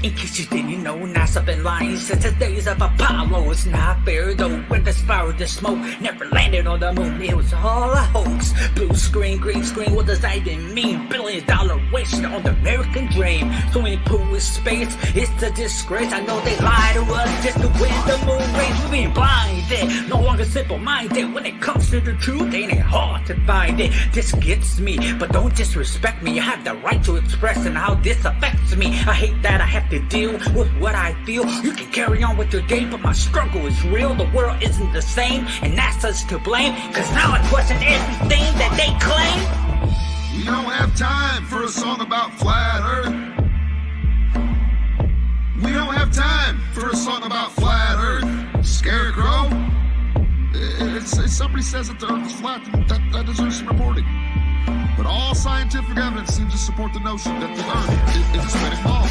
In case you didn't know, NASA been lying since the days of Apollo. It's not fair though, when the spiral the smoke never landed on the moon. It was all a hoax. Blue screen, green screen, what does that even mean? $billion waste on the American dream. Swimming pool with space, it's a disgrace. I know they lie to us just to win the moon race. We've been blinded, no longer simple-minded. When it comes to the truth, it ain't hard to find it. This gets me, but don't disrespect me. I have the right to express and how this affects me. I hate that I have to deal with what I feel. You can carry on with your day, but my struggle is real. The world isn't the same, and NASA's to blame. Cause now I question everything that they claim. We don't have time for a song about flat earth. We don't have time for a song about flat earth. Scarecrow. If somebody says that the earth is flat, that deserves some reporting. But all scientific evidence seems to support the notion that the earth is a spinning ball.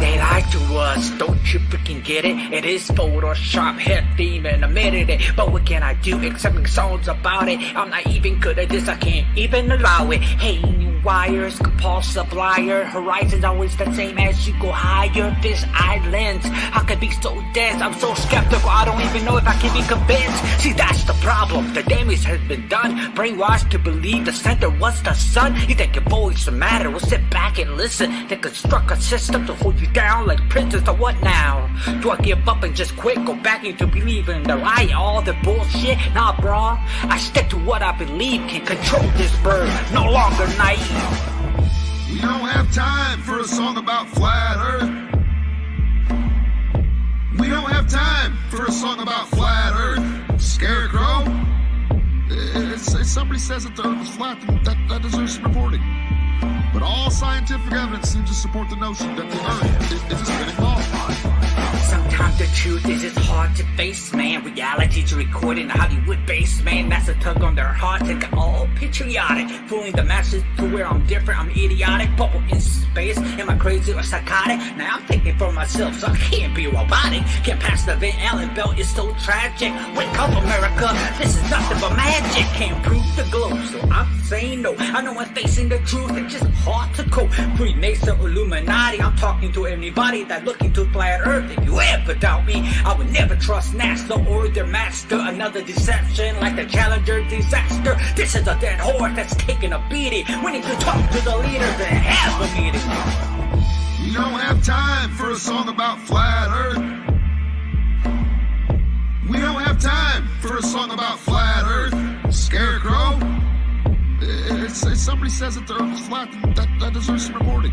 They lied to us, don't you freaking get it? It is Photoshop, head even admitted it. But what can I do except make songs about it? I'm not even good at this, I can't even allow it. Hey, new wires, compulsive liar. Horizon's always the same as you go higher. This islands, how can be so dense? I'm so skeptical, I don't even know if I can be convinced. See, that's the problem, the damage has been done. Brainwashed to believe the center was the sun. You think your voice matter? Well, sit back and listen. They construct a system to hold you down like prisoners. Or what now? Do I give up and just quit? Go back into believing the lie, all the bullshit? Nah, bro. I stick to what I believe can control this bird. No longer naive. We don't have time for a song about flat earth. We don't have time for a song about flat earth. Scarecrow. If somebody says that the earth is flat, that deserves some reporting. But all scientific evidence seems to support the notion that the earth is a spinning ball. Sometimes the truth is just hard to face, man. Reality's recorded in a Hollywood-based, man. That's a tug on their heart, take it all patriotic. Fooling the masses to where I'm different, I'm idiotic. Bubble in space, am I crazy or psychotic? Now I'm thinking for myself, so I can't be robotic. Can't pass the Van Allen belt, it's so tragic. Wake up, America, this is nothing but magic. Can't prove the globe, so I'm saying no. I know I'm facing the truth, it's just hard to cope. Freemason, Illuminati, I'm talking to anybody that looking to flat earth. If you ever doubt me, I would never trust NASA or their master. Another deception like the Challenger disaster. This is a dead horse that's taking a beating. We need to talk to the leaders and have a meeting. We don't have time for a song about flat earth. We don't have time for a song about flat earth. Scarecrow. If somebody says that the earth is flat, that deserves some reporting.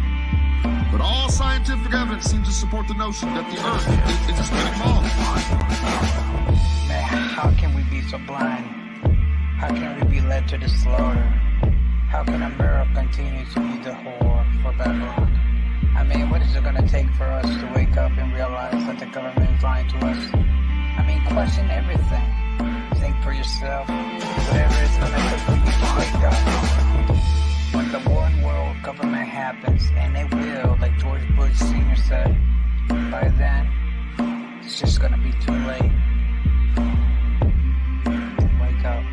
But all scientific evidence seems to support the notion that the earth is a spinning ball. Man, how can we be so blind? How can we be led to the slaughter? How can America continue to be the whore for Babylon? I mean, what is it going to take for us to wake up and realize that the government is lying to us? I mean, question everything. Think for yourself. Whatever it's going to take for you to wake up. When the one world government happens, and it will, like George Bush Sr. said, by then, it's just gonna be too late. Wake up.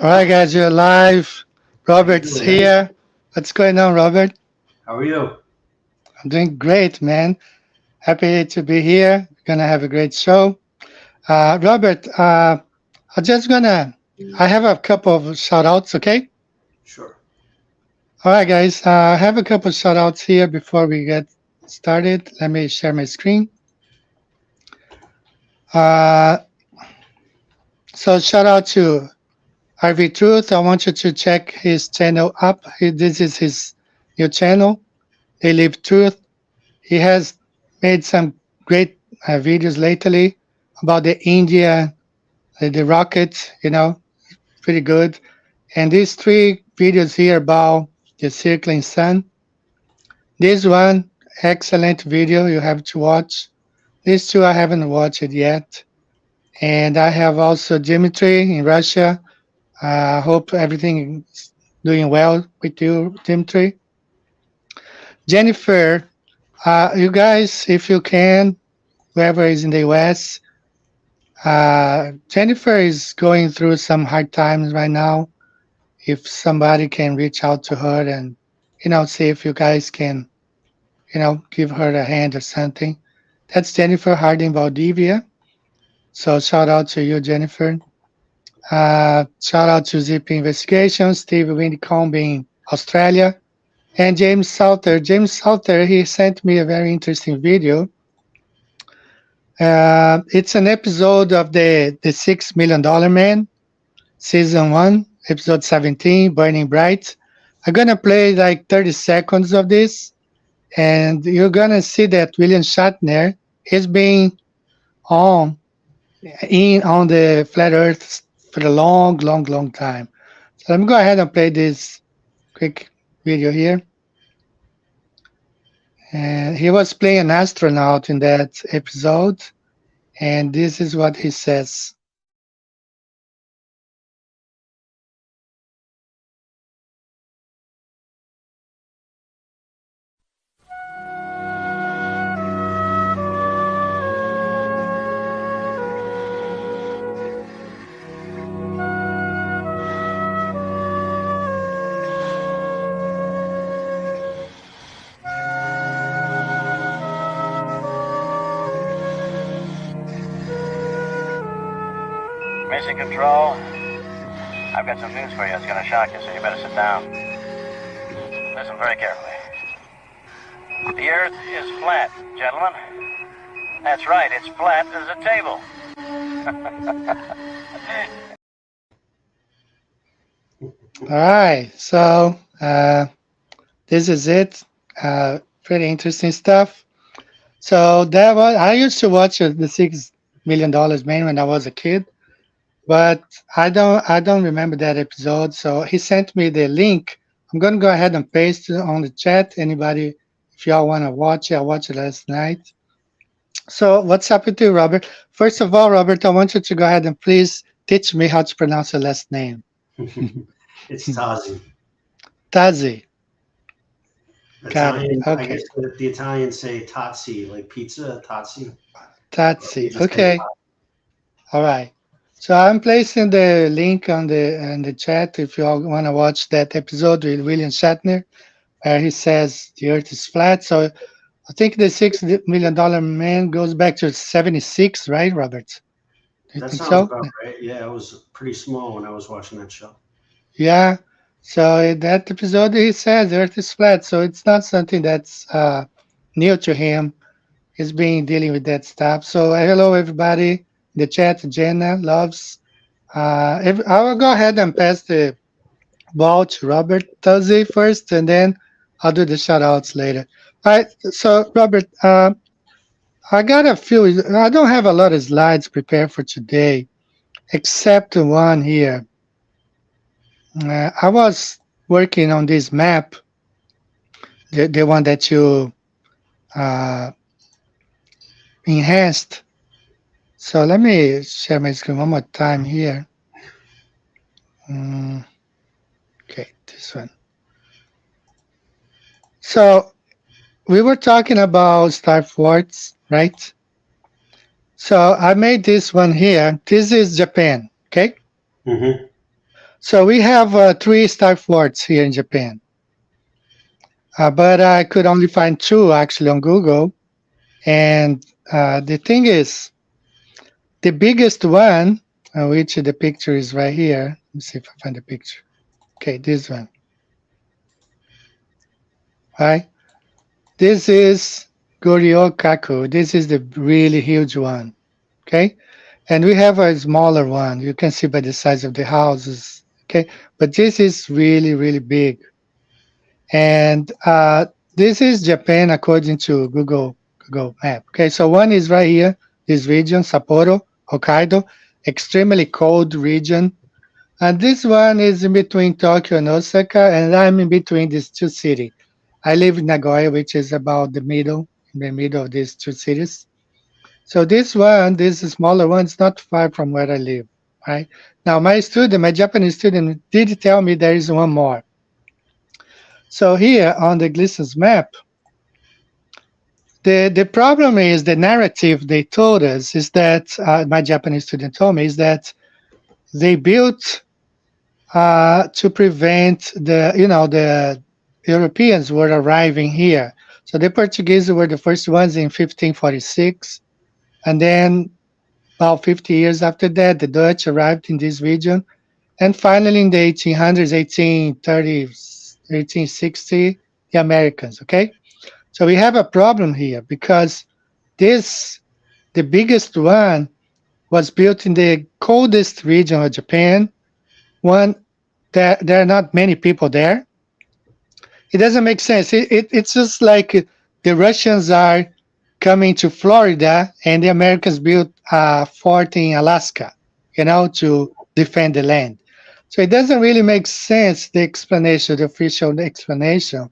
All right, guys, you're live. Robert's here. What's going on, Robert? How are you? I'm doing great, man. Happy to be here. We're gonna have a great show. Robert, I have a couple of shout outs, okay? Sure. All right, guys, I have a couple of shout outs here before we get started. Let me share my screen. So shout out to RV Truth. I want you to check his channel up. This is his new channel, They Live Truth. He has made some great videos lately about the India, the rockets, pretty good. And these 3 videos here about the circling sun. This one, excellent video, you have to watch. These 2 I haven't watched it yet. And I have also Dimitri in Russia. I hope everything is doing well with you, Dimitri. Jennifer, you guys, if you can, whoever is in the US, Jennifer is going through some hard times right now. If somebody can reach out to her and, see if you guys can, give her a hand or something. That's Jennifer Harding Valdivia. So shout out to you, Jennifer. Shout out to Zip Investigations, Steve Wincombe in Australia, and James Salter. James Salter, he sent me a very interesting video. It's an episode of the $6 Million Man, season 1, episode 17, Burning Bright. I'm gonna play like 30 seconds of this, and you're gonna see that William Shatner is being on on the flat Earth for a long, long, long time. So let me go ahead and play this quick video here. And he was playing an astronaut in that episode, and this is what he says. Mission Control, I've got some news for you. It's going to shock you, so you better sit down. Listen very carefully. The Earth is flat, gentlemen. That's right, it's flat as a table. All right, so this is it. Pretty interesting stuff. So that was, I used to watch the $6 Million Man when I was a kid, but I don't remember that episode. So he sent me the link. I'm gonna go ahead and paste it on the chat. Anybody, if y'all want to watch it, I watched it last night. So what's up with you, Robert? First of all, Robert, I want you to go ahead and please teach me how to pronounce your last name. It's Tozzi. Tozzi. Got it. Italian, I Okay. guess the Italians say Tozzi, like pizza, Tozzi. Tozzi. Just Okay. All right. So I'm placing the link on the chat if you all want to watch that episode with William Shatner, where he says the Earth is flat. So I think the $6 Million Man goes back to 76, right, Robert? Do you That think sounds so? about right. Yeah, I was pretty small when I was watching that show. Yeah. So in that episode, he says the Earth is flat. So it's not something that's new to him. He's been dealing with that stuff. So hello, everybody. The chat, Jenna loves. I will go ahead and pass the ball to Robert Tozzi first, and then I'll do the shout outs later. All right. So, Robert, I got a few. I don't have a lot of slides prepared for today, except one here. I was working on this map, the one that you enhanced. So let me share my screen one more time here. Okay, this one. So we were talking about star forts, right? So I made this one here. This is Japan, okay? Mm-hmm. So we have 3 star forts here in Japan. But I could only find 2 actually on Google. And the thing is, the biggest one, which the picture is right here. Let me see if I find the picture. Okay, this one. Right? This is Goryokaku. This is the really huge one. Okay? And we have a smaller one. You can see by the size of the houses. Okay? But this is really, really big. And this is Japan according to Google Map. Okay, so one is right here, this region, Sapporo, Hokkaido, extremely cold region. And this one is in between Tokyo and Osaka, and I'm in between these 2 cities. I live in Nagoya, which is about in the middle of these 2 cities. So this smaller one, is not far from where I live, right? Now, my Japanese student, did tell me there is one more. So here on the Gleason's map, the problem is the narrative they told us is that my Japanese student told me is that they built to prevent the Europeans were arriving here. So the Portuguese were the first ones in 1546, and then about 50 years after that, the Dutch arrived in this region, and finally in the 1800s, 1830, 1860, the Americans. Okay, so we have a problem here because the biggest one was built in the coldest region of Japan. One, there are not many people there. It doesn't make sense. It's just like the Russians are coming to Florida and the Americans built a fort in Alaska, to defend the land. So it doesn't really make sense, the explanation, the official explanation,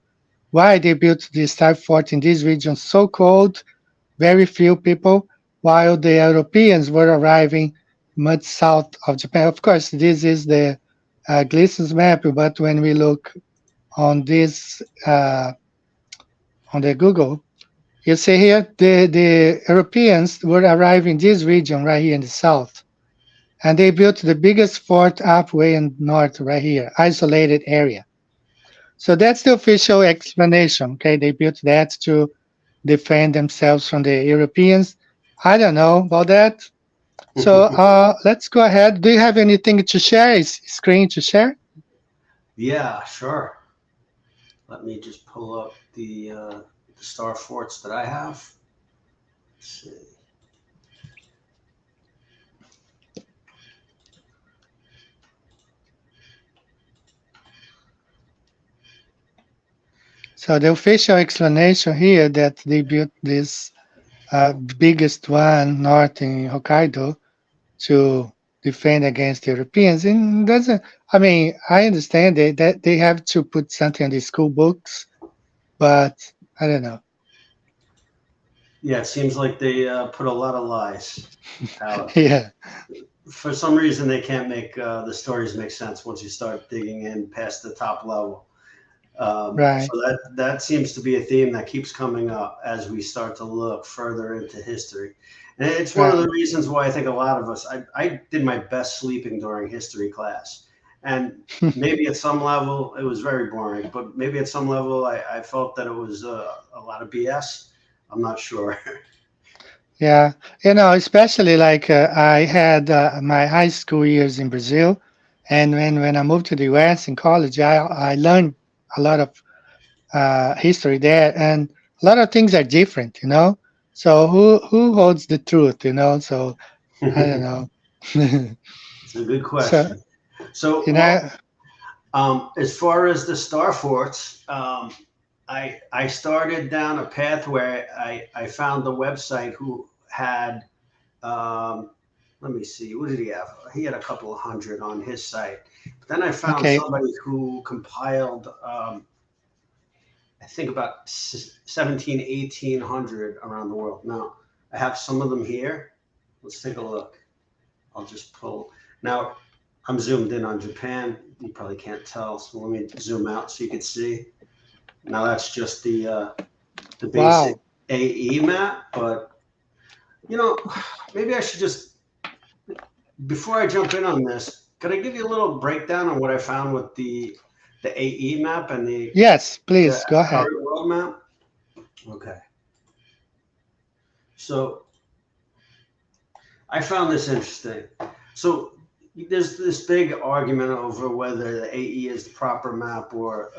why they built this type fort in this region so cold, very few people, while the Europeans were arriving much south of Japan. Of course, this is the Gleason's map, but when we look on this on the Google, you see here the Europeans were arriving in this region right here in the south, and they built the biggest fort halfway in north right here, isolated area. So that's the official explanation. Okay, they built that to defend themselves from the Europeans. I don't know about that. So let's go ahead. Do you have anything to share? Is screen to share? Yeah, sure. Let me just pull up the star forts that I have. Let's see. So the official explanation here that they built this biggest one north in Hokkaido to defend against the Europeans. And doesn't, I mean, I understand that they have to put something on the school books, but I don't know. Yeah, it seems like they put a lot of lies out. Yeah. For some reason, they can't make the stories make sense once you start digging in past the top level. Right. So that seems to be a theme that keeps coming up as we start to look further into history. And it's one of the reasons why I think a lot of us, I did my best sleeping during history class. And maybe at some level, it was very boring, but maybe at some level, I felt that it was a lot of BS. I'm not sure. Yeah, especially like I had my high school years in Brazil, and when I moved to the US in college, I learned a lot of history there, and a lot of things are different. So who holds the truth? So I don't know. It's a good question. So as far as the star forts, I started down a path where I found the website who had, let me see, what did he have? He had a couple of hundred on his site. But then I found somebody who compiled, I think about 1800 around the world. Now, I have some of them here. Let's take a look. I'll just pull. Now, I'm zoomed in on Japan. You probably can't tell, so let me zoom out so you can see. Now that's just the basic AE map, but maybe I should just, before I jump in on this, could I give you a little breakdown on what I found with the AE map and the Yes, please go ahead. World map? Okay. So I found this interesting. So there's this big argument over whether the AE is the proper map or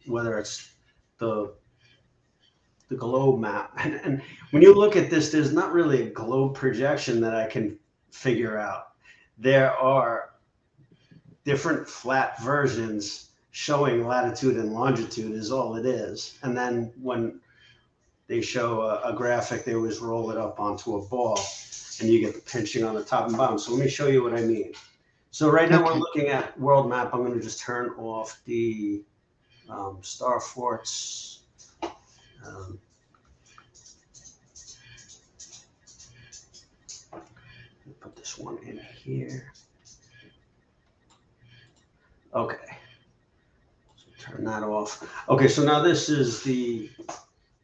whether it's the globe map. And when you look at this, there's not really a globe projection that I can figure out. There are different flat versions showing latitude and longitude is all it is. And then when they show a graphic, they always roll it up onto a ball and you get the pinching on the top and bottom. So let me show you what I mean. So right now we're looking at world map. I'm going to just turn off the star forts. Put this one in here. Okay. So turn that off. Okay, so now this is the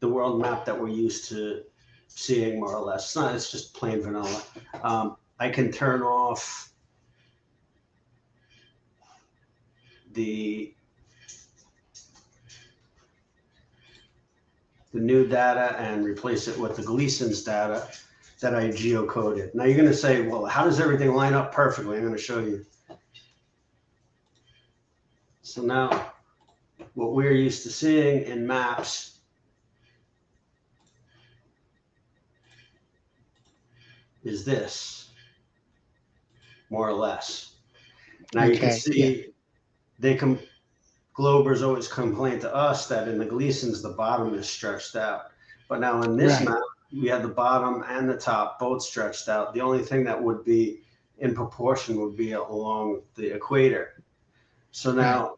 the world map that we're used to seeing, more or less. It's just plain vanilla. I can turn off the new data and replace it with the Gleason's data that I geocoded. Now you're going to say, well, how does everything line up perfectly? I'm going to show you. So now what we're used to seeing in maps is this, more or less. Now you can see Globers always complain to us that in the Gleasons, the bottom is stretched out. But now in this map, we have the bottom and the top both stretched out. The only thing that would be in proportion would be along the equator. So now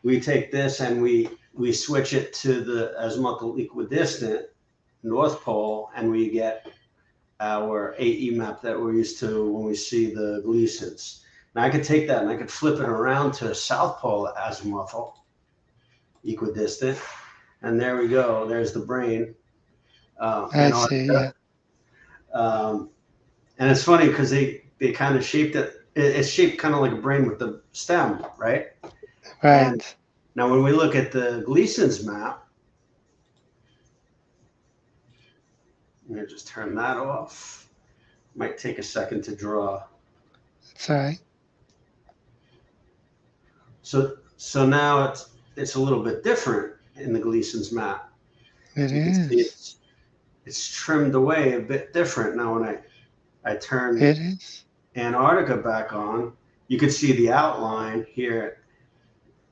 we take this and we switch it to the azimuthal equidistant North Pole, and we get our AE map that we're used to when we see the Gleasons. Now I could take that and I could flip it around to South Pole azimuthal equidistant, and there we go. There's the brain. I see. Yeah. And it's funny because they kind of shaped it. It's shaped kind of like a brain with the stem, right? Right. And now when we look at the Gleason's map, I'm gonna just turn that off. Might take a second to draw. That's all right. So now it's a little bit different in the Gleason's map. It is. It's trimmed away a bit different. Now when I turn Antarctica back on, you can see the outline here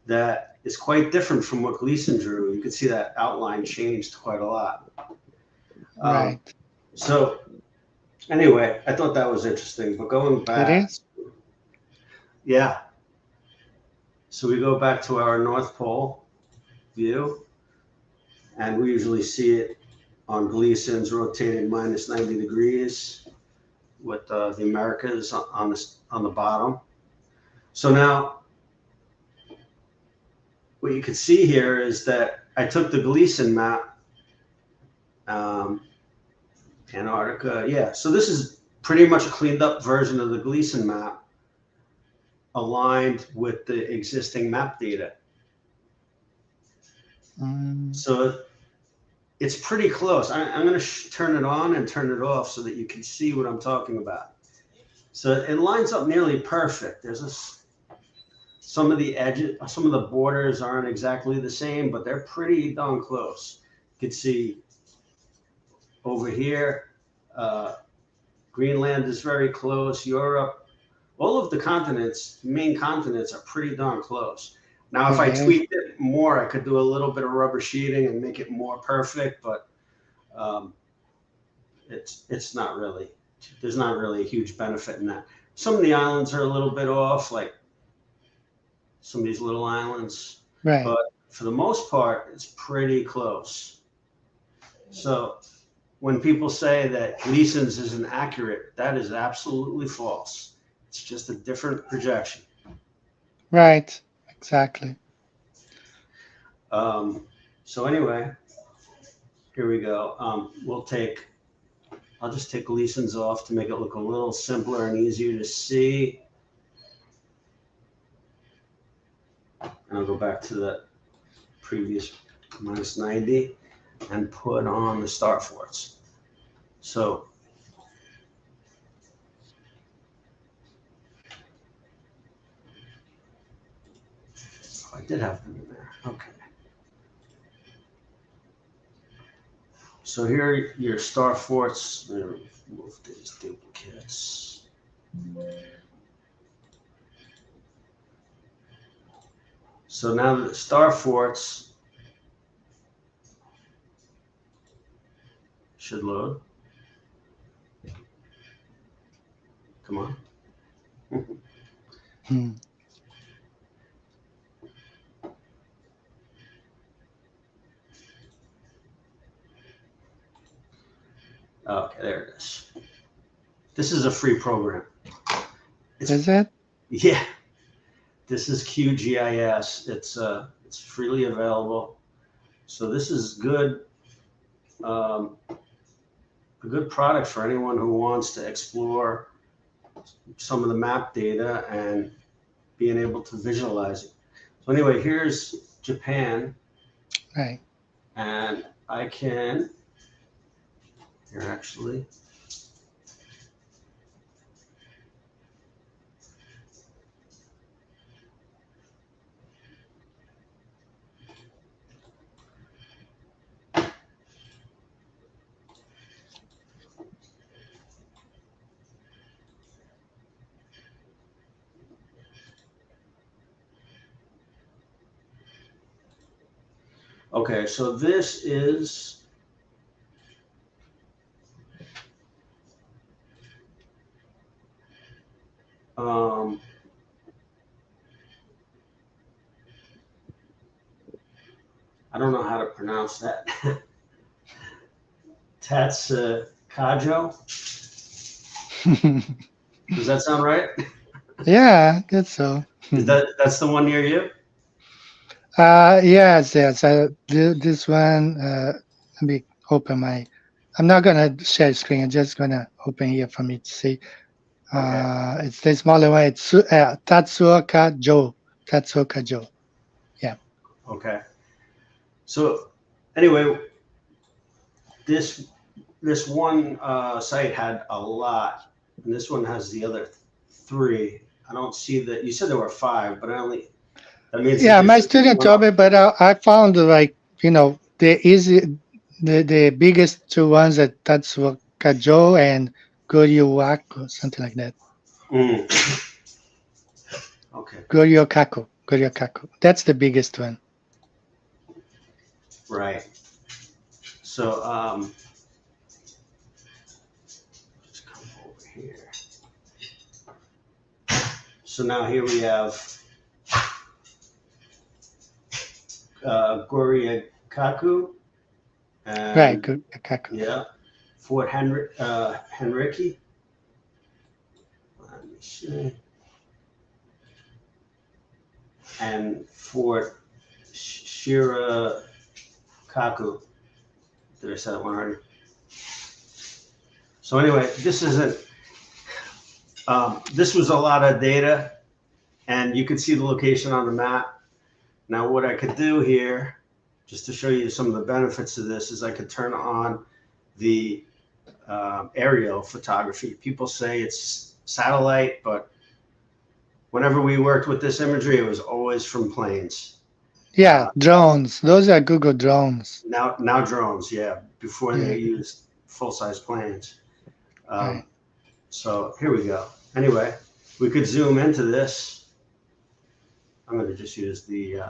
that is quite different from what Gleason drew. You can see that outline changed quite a lot. Right. So anyway, I thought that was interesting. But going back, it is. Yeah. So we go back to our North Pole view, and we usually see it on Gleason's rotated minus 90 degrees with the Americas on the bottom. So now what you can see here is that I took the Gleason map, Antarctica. Yeah, so this is pretty much a cleaned up version of the Gleason map, aligned with the existing map data. So it's pretty close. I'm going to turn it on and turn it off so that you can see what I'm talking about. So it lines up nearly perfect. There's some of the edges, some of the borders aren't exactly the same, but they're pretty darn close. You can see over here, Greenland is very close, Europe. All of the continents, main continents, are pretty darn close. Now, if I tweaked it more, I could do a little bit of rubber sheeting and make it more perfect, but it's not really, there's not really a huge benefit in that. Some of the islands are a little bit off, like some of these little islands, but for the most part, it's pretty close. So when people say that Gleason's isn't accurate, that is absolutely false. It's just a different projection. Right. Exactly. So anyway, here we go. I'll just take Gleason's off to make it look a little simpler and easier to see. And I'll go back to the previous minus 90 and put on the star forts. So I did have them in there. Okay. So here are your star forts. Let me remove these duplicates. So now the star forts should load. Come on. Okay, there it is. This is a free program. Is it? Yeah. This is QGIS. It's freely available. So this is good a good product for anyone who wants to explore some of the map data and being able to visualize it. So anyway, here's Japan, Right. and I can, here actually, okay, so this is I don't know how to pronounce that. Kajo. Does that sound right? Yeah, I guess so. That's the one near you? Yes. This one, let me open I'm not gonna share screen. I'm just gonna open here for me to see. Okay. It's the smaller one. It's Tatsuoka Joe. Tatsuoka Joe. Yeah. Okay. So anyway, this one site had a lot, and this one has the other three. I don't see that. You said there were five, but that means that Yeah, my there's student one told me, up. but I found like the biggest two ones at Tatsuoka Joe and Goryu something like that. Mm. Okay. Goryu. That's the biggest one. Right. So just come over here. So now here we have Goryu. Right, Goryu. Yeah. Fort Henrique. Let me see. And Fort Shirakaku. Did I say that one already? So anyway, this isn't. This was a lot of data, and you could see the location on the map. Now, what I could do here, just to show you some of the benefits of this, is I could turn on the aerial photography. People say it's satellite, but whenever we worked with this imagery, it was always from planes. Yeah, drones. Those are Google drones. Now drones, yeah. Before Yeah. they used full-size planes. Right. So here we go. Anyway, we could zoom into this. I'm going to just use the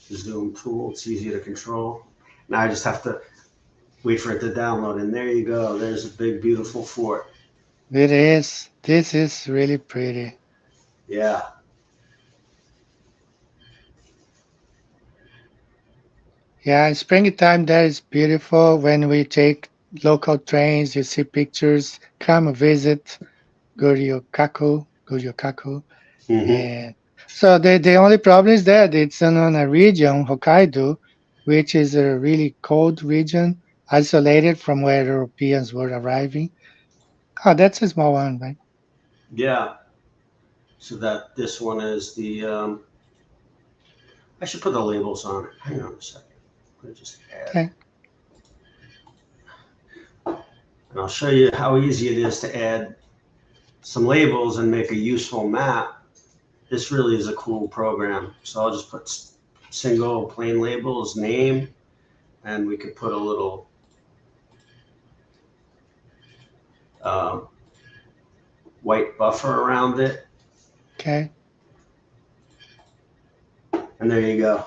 zoom tool. It's easy to control. Now I just have to wait for it to download, and there you go. There's a big, beautiful fort. It is. This is really pretty. Yeah. Yeah, in springtime, that is beautiful. When we take local trains, you see pictures. Come visit Goryu-kaku. Mm-hmm. And so the only problem is that it's in a region, Hokkaido, which is a really cold region, isolated from where Europeans were arriving. Oh, that's a small one, right? Yeah. So that this one is the. I should put the labels on it. Hang on a second. Let me just add. Okay. And I'll show you how easy it is to add some labels and make a useful map. This really is a cool program. So I'll just put single plain labels, name, and we could put a little white buffer around it. Okay. And there you go.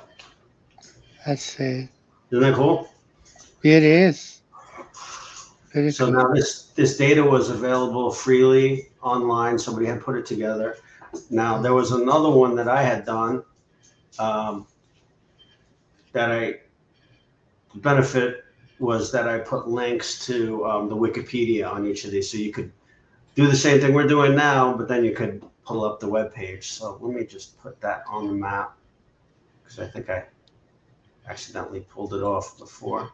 Let's see. Isn't that cool? It is. Very So cool. now this data was available freely online. Somebody had put it together. Now there was another one that I had done the benefit was that I put links to the Wikipedia on each of these. So you could do the same thing we're doing now, but then you could pull up the web page. So let me just put that on the map. because I think I accidentally pulled it off before.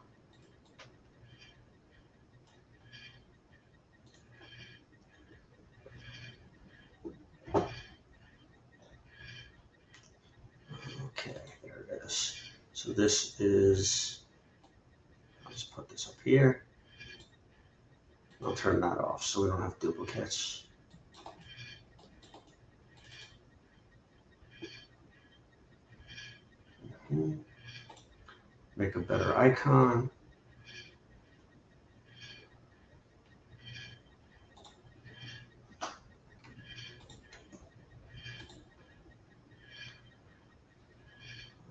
Okay, there it is. So this is, I'll just put this up here. I'll turn that off so we don't have duplicates. Make a better icon.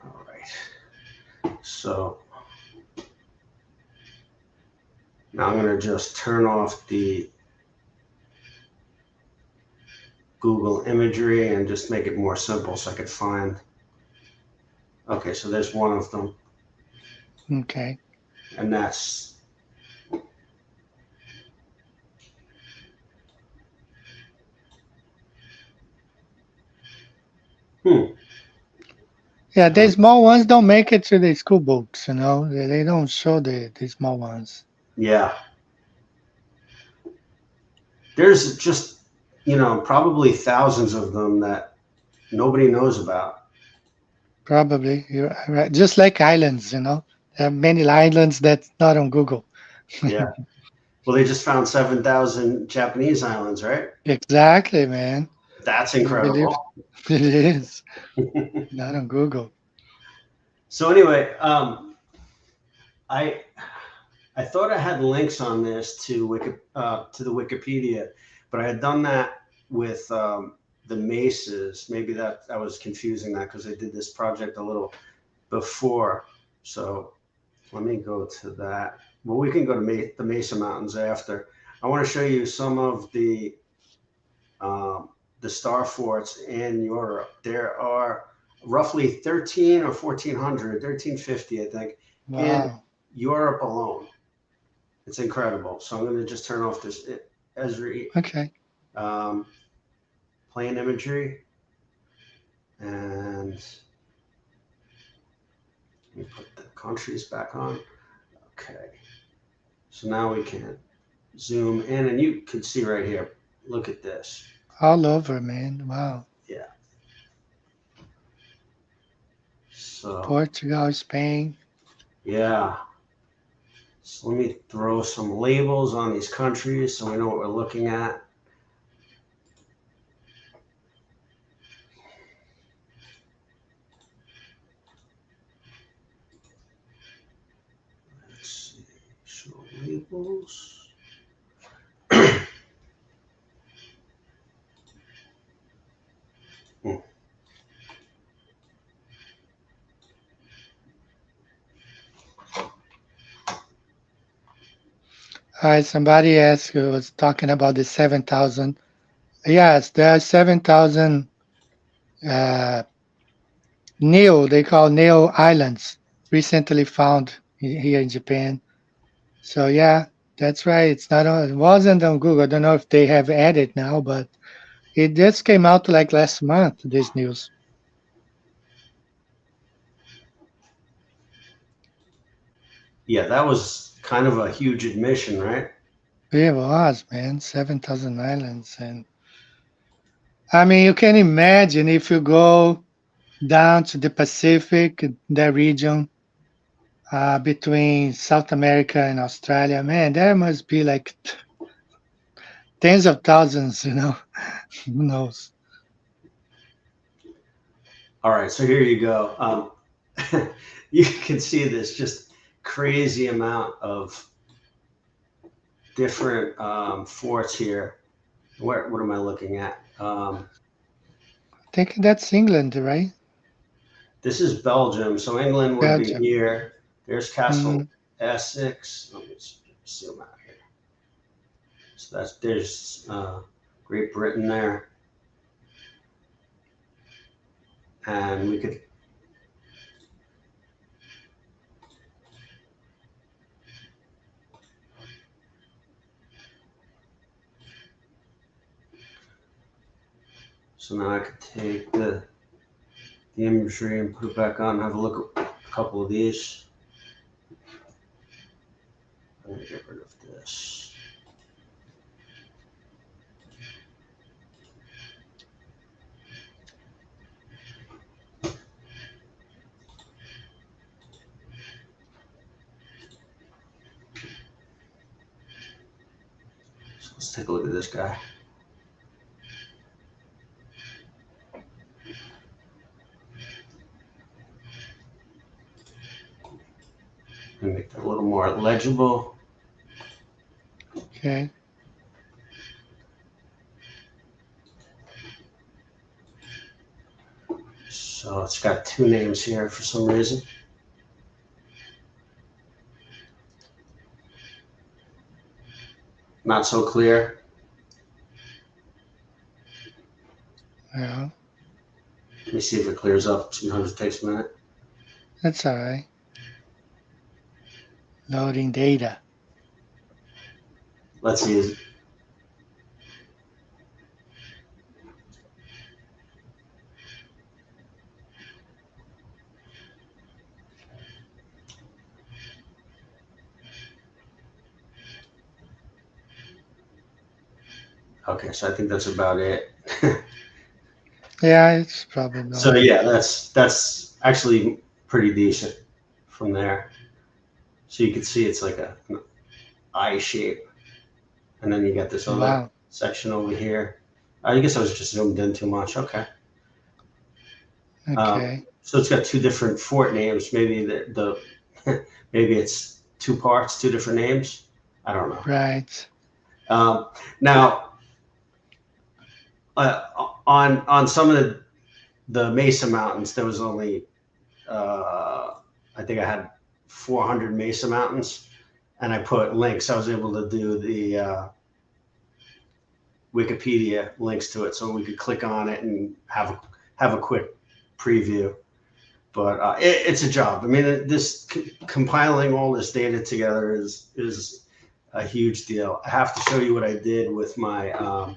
All right. So now I'm going to just turn off the Google imagery and just make it more simple so I could find. Okay, so there's one of them. Okay. And that's Yeah, the small ones don't make it to the school books, you know. They don't show the small ones. yeah. There's just, probably thousands of them that nobody knows about. Probably. You're right. Just like islands, you know. There are many islands that's not on Google. Yeah. Well, they just found 7,000 Japanese islands, right? Exactly, man. That's Can you believe incredible. it is? Not on Google. So anyway, I thought I had links on this to the Wikipedia, but I had done that with the Maces. Maybe that I was confusing that because I did this project a little before. So let me go to that. Well, we can go to the Mesa Mountains after. I want to show you some of the star forts in Europe. There are roughly 13 or 1400, 1350, I think, in Wow. Europe alone. It's incredible. So I'm going to just turn off this Esri Okay. plane imagery. And let me put the countries back on. Okay. So now we can zoom in and you can see right here. Look at this. All over, man. Wow. Yeah. So, Portugal, Spain. yeah. So let me throw some labels on these countries so we know what we're looking at. Let's see, show labels. All right, somebody asked who was talking about the 7,000. Yes, there are 7,000 uh, they call Neo Islands, recently found here in Japan. So yeah, that's right. It's not on, it wasn't on Google. I don't know if they have added now, but it just came out like last month, this news. Yeah, that was kind of a huge admission, right? It was, man, 7,000 islands. And I mean, you can imagine if you go down to the Pacific, that region between South America and Australia, man, there must be like tens of thousands, you know, who knows? All right, so here you go. You can see this just crazy amount of different forts here. What am I looking at? I think that's England, right? This is Belgium, so England would be Belgium. here. There's Castle Mm, Essex. Let me zoom out here. So there's Great Britain there, and we could. So now I could take the the imagery and put it back on. Have a look at a couple of these. I'm gonna get rid of this. So let's take a look at this guy. And make that a little more legible. Okay. So it's got two names here for some reason. Not so clear. Yeah, Let me see if it clears up. Sometimes it takes a minute. that's all right. Loading data. Let's see. Okay, so I think that's about it. Yeah, it's probably So not. yeah, that's actually pretty decent from there. So you can see it's like an eye shape, and then you got this other Wow. section over here. I guess I was just zoomed in too much. Okay. Okay. So it's got two different fort names. Maybe the maybe it's two parts, two different names. I don't know. Right. Now, on some of the Mesa Mountains, there was only I think I had 400 Mesa Mountains, and I put links. I was able to do the Wikipedia links to it, so we could click on it and have a quick preview. But it's a job. I mean, compiling all this data together is a huge deal. I have to show you what I did with my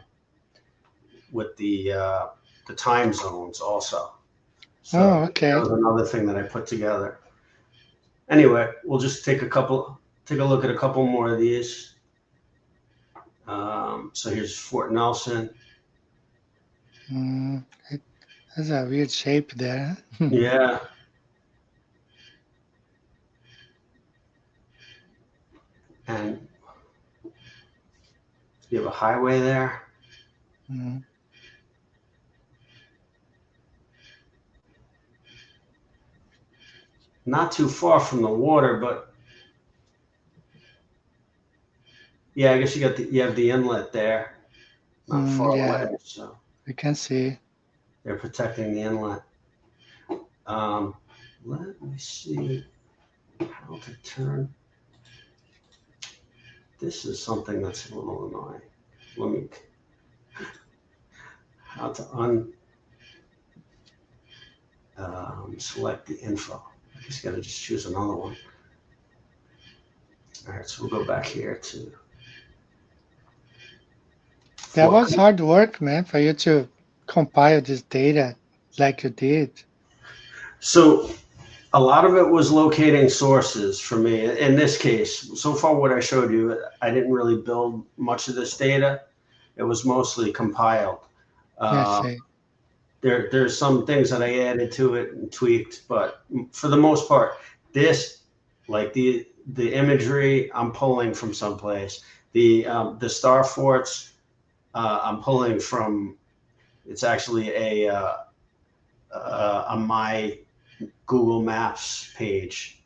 with the time zones also. So Oh, okay. that was another thing that I put together. Anyway, we'll just take a look at a couple more of these. So here's Fort Nelson. It has a weird shape there. Yeah. And you have a highway there. Mm. Not too far from the water, but yeah, I guess you have the inlet there. Not far Yeah, away, so we can see. they're protecting the inlet. Let me see how to turn. This is something that's a little annoying. Let me how to select the info. I guess you got to just choose another one. All right, so we'll go back here to. That was hard work, man, for you to compile this data like you did. So a lot of it was locating sources for me. In this case, so far what I showed you, I didn't really build much of this data. It was mostly compiled. Let's see. There's some things that I added to it and tweaked, but for the most part, this, like the imagery, I'm pulling from someplace. The star forts, I'm pulling from. It's actually a my Google Maps page,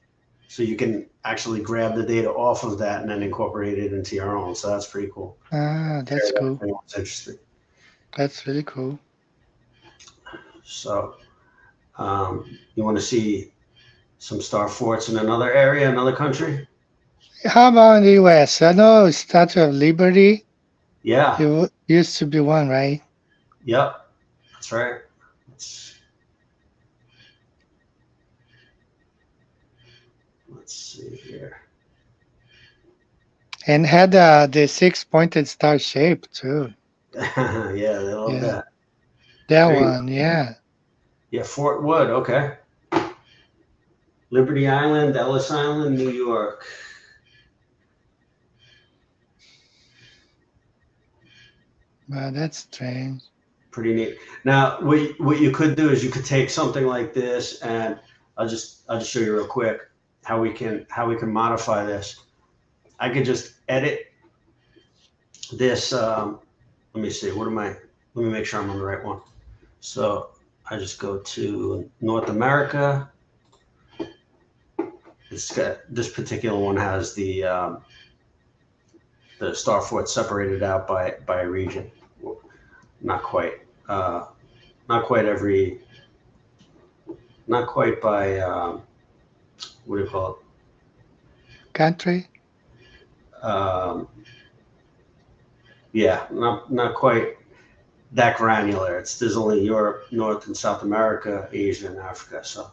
so you can actually grab the data off of that and then incorporate it into your own. So that's pretty cool. Ah, that's cool. That's interesting. That's really cool. So, you want to see some star forts in another area, another country? How about in the US? I know Statue of Liberty. Yeah. It used to be one, right? Yep. That's right. Let's see here. And had the six-pointed star shape too. Yeah, they love that. That There you one, yeah. Yeah, Fort Wood. Okay. Liberty Island, Ellis Island, New York. Well, that's strange. Pretty neat. Now, what you could do is you could take something like this, and I'll just show you real quick how we can modify this. I could just edit this. Let me see. What am I? Let me make sure I'm on the right one. So I just go to North America. This particular one has the star fort separated out by region. Not quite. Not quite by what do you call Country? it? Yeah, not quite that granular. There's only Europe, North and South America, Asia, and Africa. So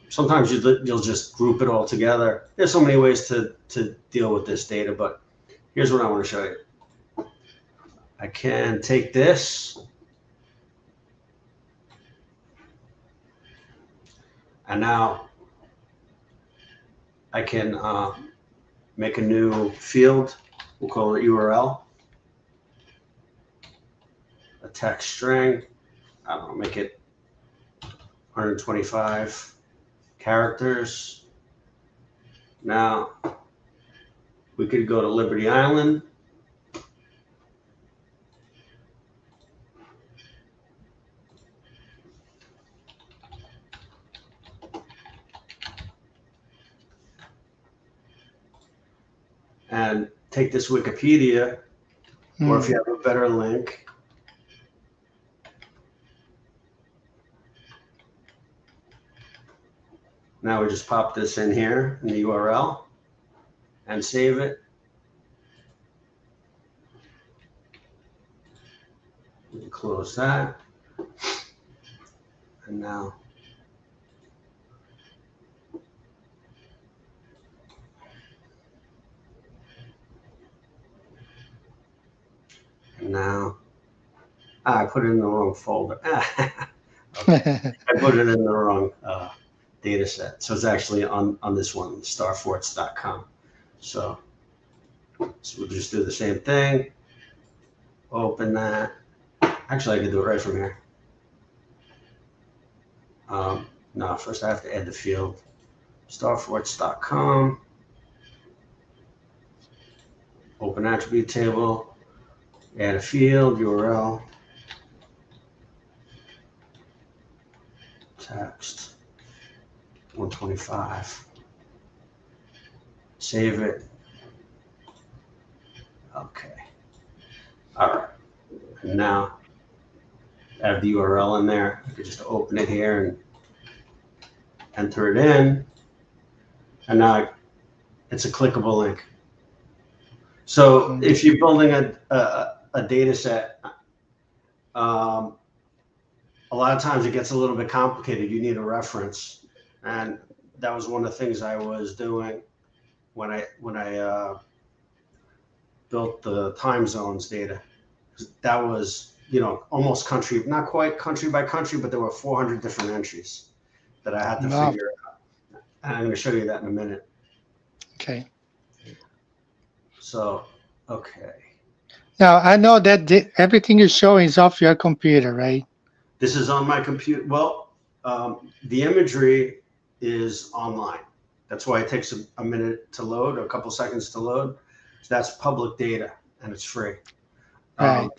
sometimes you'll just group it all together. There's so many ways to deal with this data, but here's what I want to show you. I can take this and now I can make a new field. We'll call it URL. A text string. I don't know, make it 125 characters. Now we could go to Liberty Island. And take this Wikipedia, or if you have a better link, now we just pop this in here in the URL and save it. We can close that. And now I put it in the wrong folder. Okay. I put it in the wrong data set. So it's actually on this one, starforts.com. So we'll just do the same thing. Open that. Actually, I can do it right from here. No, first I have to add the field. Starforts.com. Open attribute table. Add a field, URL. Text 125. Save it. Okay. All right. And now I have the URL in there. I can just open it here and enter it in. And now it's a clickable link. So if you're building a data set, a lot of times it gets a little bit complicated. You need a reference, and that was one of the things I was doing when I built the time zones data. That was, almost country, not quite country by country, but there were 400 different entries that I had to figure out. And I'm going to show you that in a minute. Okay. So, okay. Now, I know that everything you're showing is off your computer, right? This is on my computer. Well, the imagery is online. That's why it takes a minute to load, or a couple seconds to load. So that's public data, and it's free. Right.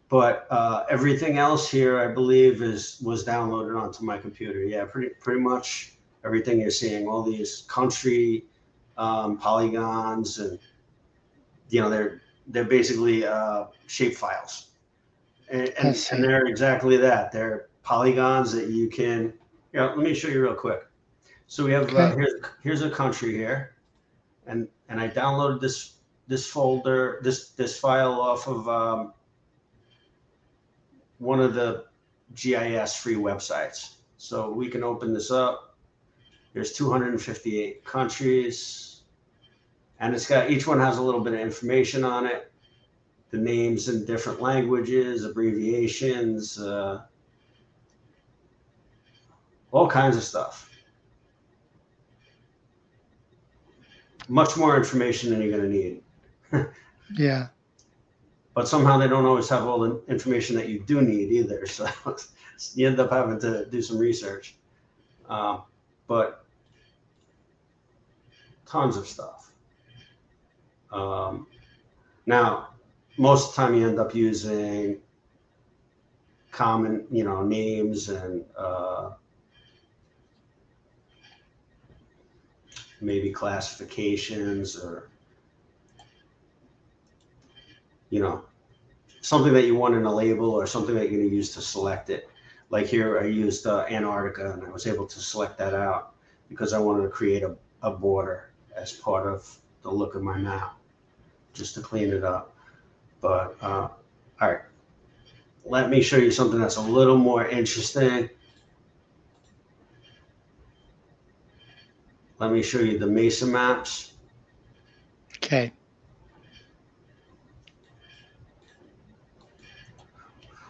But everything else here, I believe, was downloaded onto my computer. Yeah, pretty much everything you're seeing, all these country polygons, and they're basically shape files, and they're exactly that. They're polygons that you can. Let me show you real quick. So we have here's a country here, and I downloaded this folder, this file off of one of the GIS free websites. So we can open this up. There's 258 countries, and it's got, each one has a little bit of information on it, the names in different languages, abbreviations, all kinds of stuff. Much more information than you're going to need. Yeah. But somehow they don't always have all the information that you do need either. So you end up having to do some research. But tons of stuff. Now, most of the time you end up using common, names and maybe classifications or, something that you want in a label or something that you're going to use to select it. Like here, I used Antarctica, and I was able to select that out because I wanted to create a border as part of the look of my map, just to clean it up. But, all right, let me show you something that's a little more interesting. Let me show you the Mesa maps. Okay.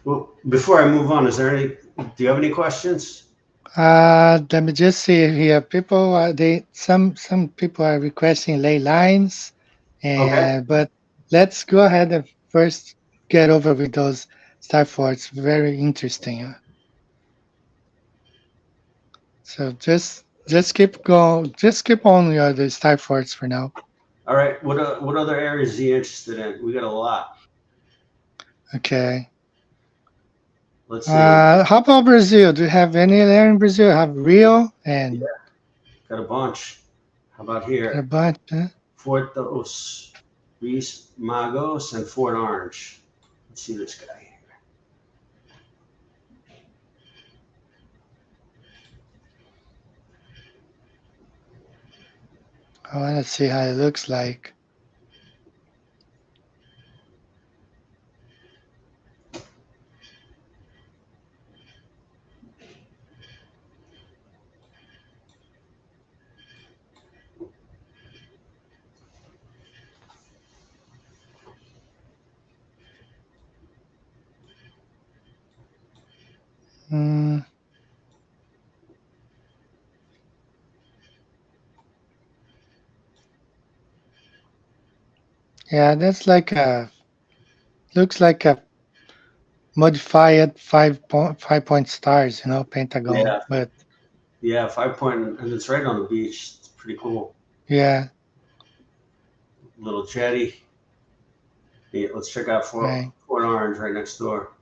Well, before I move on, do you have any questions? Let me just see here. People, some people are requesting ley lines, Okay. but let's go ahead and first get over with those star forts. Very interesting. So just keep going. Just keep on the star forts for now. All right. What other areas are you interested in? We got a lot. Okay. Let's see. How about Brazil? Do you have any there in Brazil? I have Rio and Yeah, got a bunch. How about here? a bunch. Fort dos Reis Magos and Fort Orange. Let's see this guy here. I want to see how it looks like. Mm, yeah, that's like looks like a modified 5 point stars, pentagon. Yeah, But yeah, 5 point, and it's right on the beach. It's pretty cool. yeah, Little jetty. Yeah, let's check out right. Fort Orange right next door.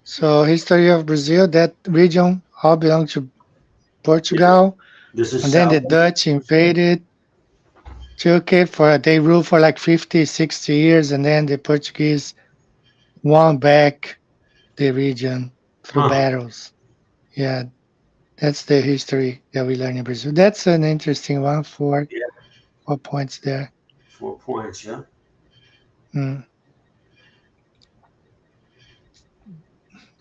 So history of Brazil, that region all belonged to Portugal, This is and then South. the Dutch invaded, took it they ruled for like 50, 60 years, and then the Portuguese won back the region through Huh. battles. Yeah, that's the history that we learn in Brazil. That's an interesting one for Yeah. 4 points there. 4 points. Yeah. Mm.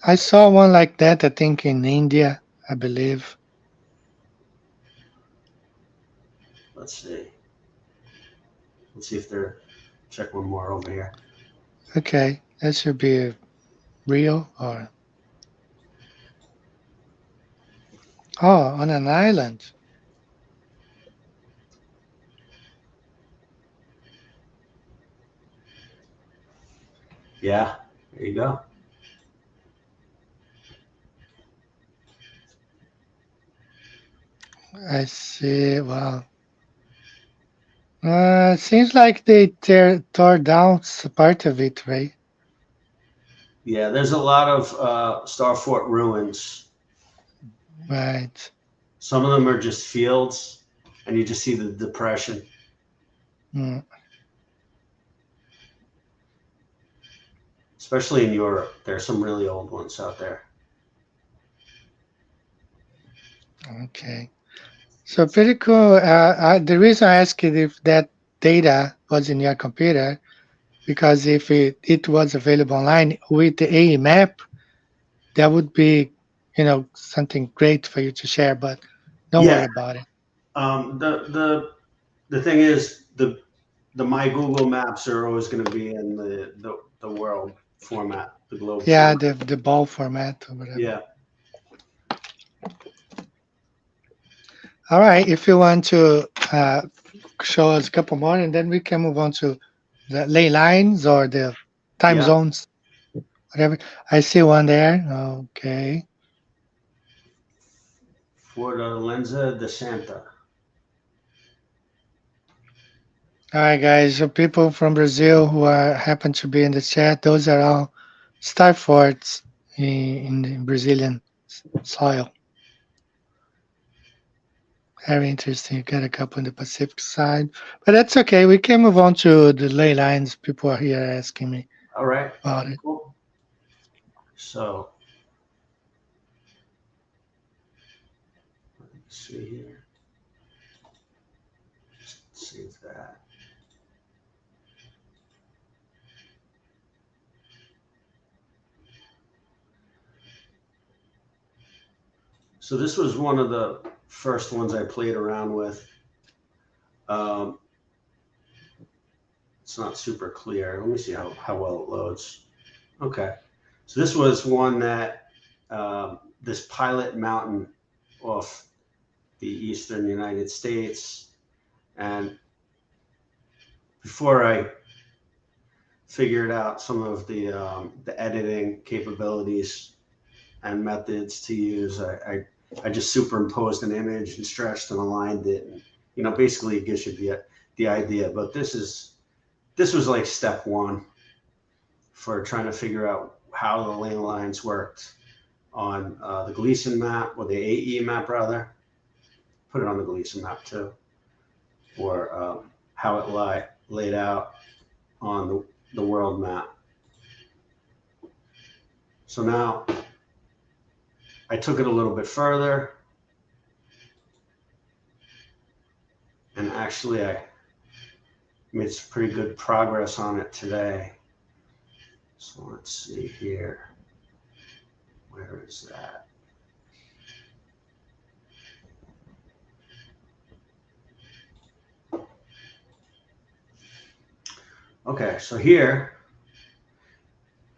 I saw one like that, I think, in India, I believe. Let's see. Let's see if they're. Check one more over here. Okay, that should be real or. Oh, on an island. Yeah. There you go. I see. Wow. Seems like they tore down part of it, right? Yeah. There's a lot of Star Fort ruins. Right. Some of them are just fields, and you just see the depression. Mm. Especially in Europe, there's some really old ones out there. Okay. So pretty cool. The reason I asked it if that data was in your computer, because if it was available online with the AE map, that would be, something great for you to share. But Don't Yeah. worry about it. The thing is, the My Google Maps are always going to be in the world format, the globe Yeah, format. the ball format or whatever. Yeah. All right. If you want to show us a couple more, and then we can move on to the ley lines or the time Yeah. zones, whatever. I see one there. Okay. Fortaleza de Santa. All right, guys. So people from Brazil who are happen to be in the chat, those are all star forts in the Brazilian soil. Very interesting. You got a couple in the Pacific side, but that's okay. We can move on to the ley lines. People are here asking me All right. about it. Cool. So let's see here. Just save that. So this was one of the first ones I played around with. It's not super clear. Let me see how well it loads. Okay. So this was one that this Pilot Mountain off the eastern United States. And before I figured out some of the editing capabilities and methods to use, I just superimposed an image and stretched and aligned it, and basically it gives you the idea. But this was like step one for trying to figure out how the ley lines worked on the Gleason map, or the AE map rather. Put it on the Gleason map too, or how it laid out on the world map. So now I took it a little bit further, and actually I made some pretty good progress on it today. So let's see here. Where is that? Okay, so here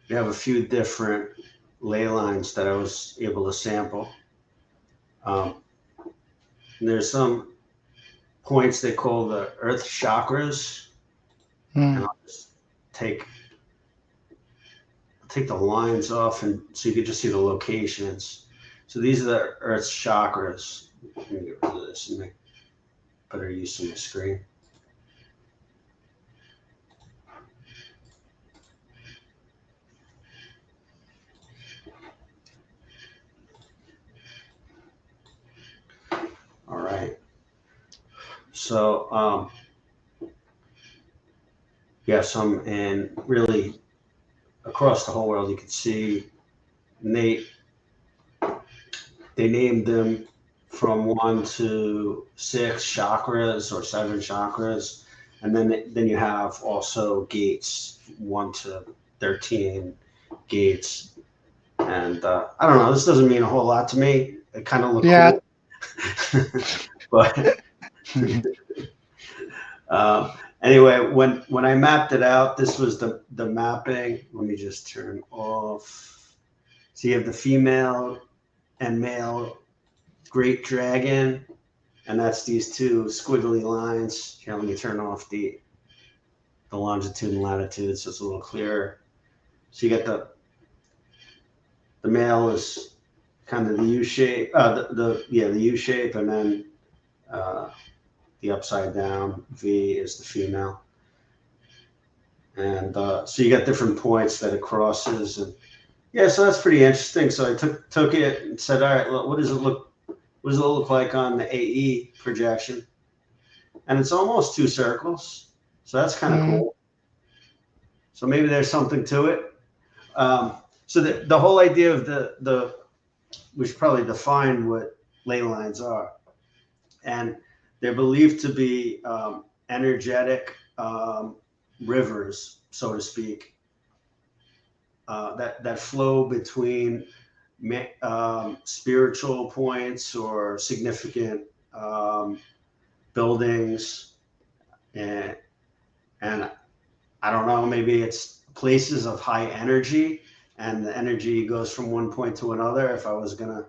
we have a few different ley lines that I was able to sample. And there's some points they call the earth chakras. And I'll just take the lines off, and so you can just see the locations. So these are the earth's chakras. Let me get rid of this and make better use of my screen. All right. So some, and really across the whole world you can see, and they named them from 1 to 6 chakras or 7 chakras, and then you have also gates, 1 to 13 gates. And I don't know, this doesn't mean a whole lot to me. It kind of looked cool. But anyway, when I mapped it out, this was the mapping. Let me just turn off. So you have the female and male great dragon, and that's these two squiggly lines. Here, let me turn off the longitude and latitude so it's a little clearer. So you get the male is kind of the U shape, the U shape, and then the upside down V is the female. And so you got different points that it crosses, and so that's pretty interesting. So I took it and said, all right, what does it look like on the AE projection? And it's almost 2 circles, so that's kind of cool. So maybe there's something to it. So the whole idea of we should probably define what ley lines are, and they're believed to be energetic rivers, so to speak, that flow between spiritual points or significant buildings, and I don't know, maybe it's places of high energy, and the energy goes from one point to another. If I was gonna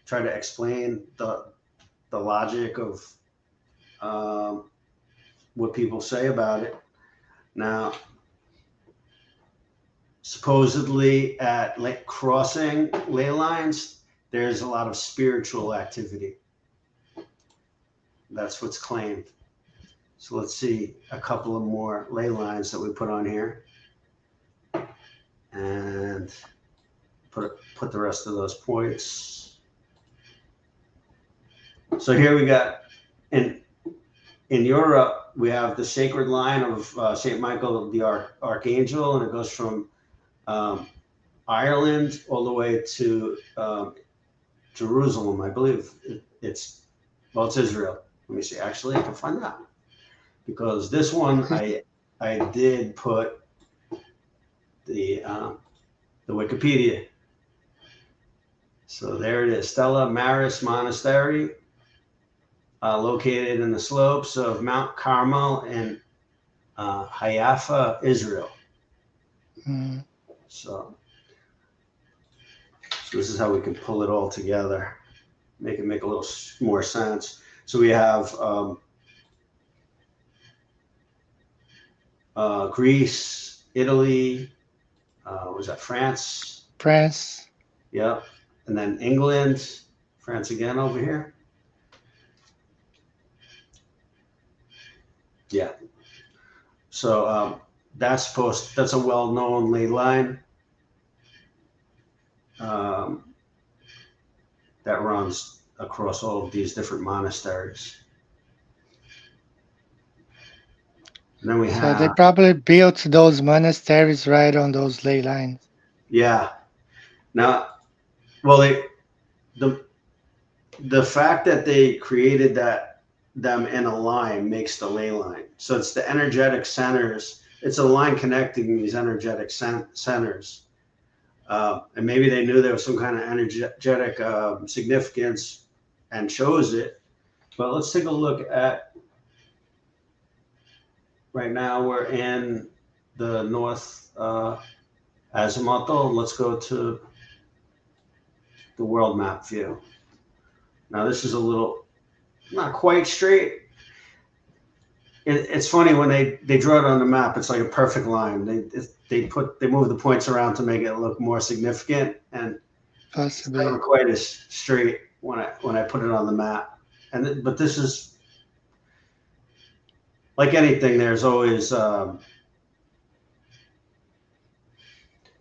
try to explain the logic of what people say about it. Now, supposedly at crossing ley lines, there's a lot of spiritual activity. That's what's claimed. So let's see a couple of more ley lines that we put on here, and put the rest of those points. So here we got in Europe, we have the sacred line of Saint Michael the Archangel, and it goes from Ireland all the way to Jerusalem. I believe it's Israel. Let me see. Actually, I can find out, because this one I did put the Wikipedia. So there it is, Stella Maris Monastery, located in the slopes of Mount Carmel in Haifa, Israel. Mm. So this is how we can pull it all together, make it make a little more sense. So we have Greece, Italy, was that France? France. Yeah, and then England, France again over here. Yeah. So that's a well-known ley line that runs across all of these different monasteries. And then we have. So they probably built those monasteries right on those ley lines. Yeah. Now, well, the fact that they created them in a line makes the ley line. So it's the energetic centers. It's a line connecting these energetic centers. And maybe they knew there was some kind of energetic significance and chose it. But let's take a look at, right now we're in the north azimuthal. Let's go to the world map view. Now this is a little, not quite straight. It's funny when they draw it on the map, it's like a perfect line. They move the points around to make it look more significant, and Possibly. it's never quite as straight when I put it on the map. But this is like anything. There's always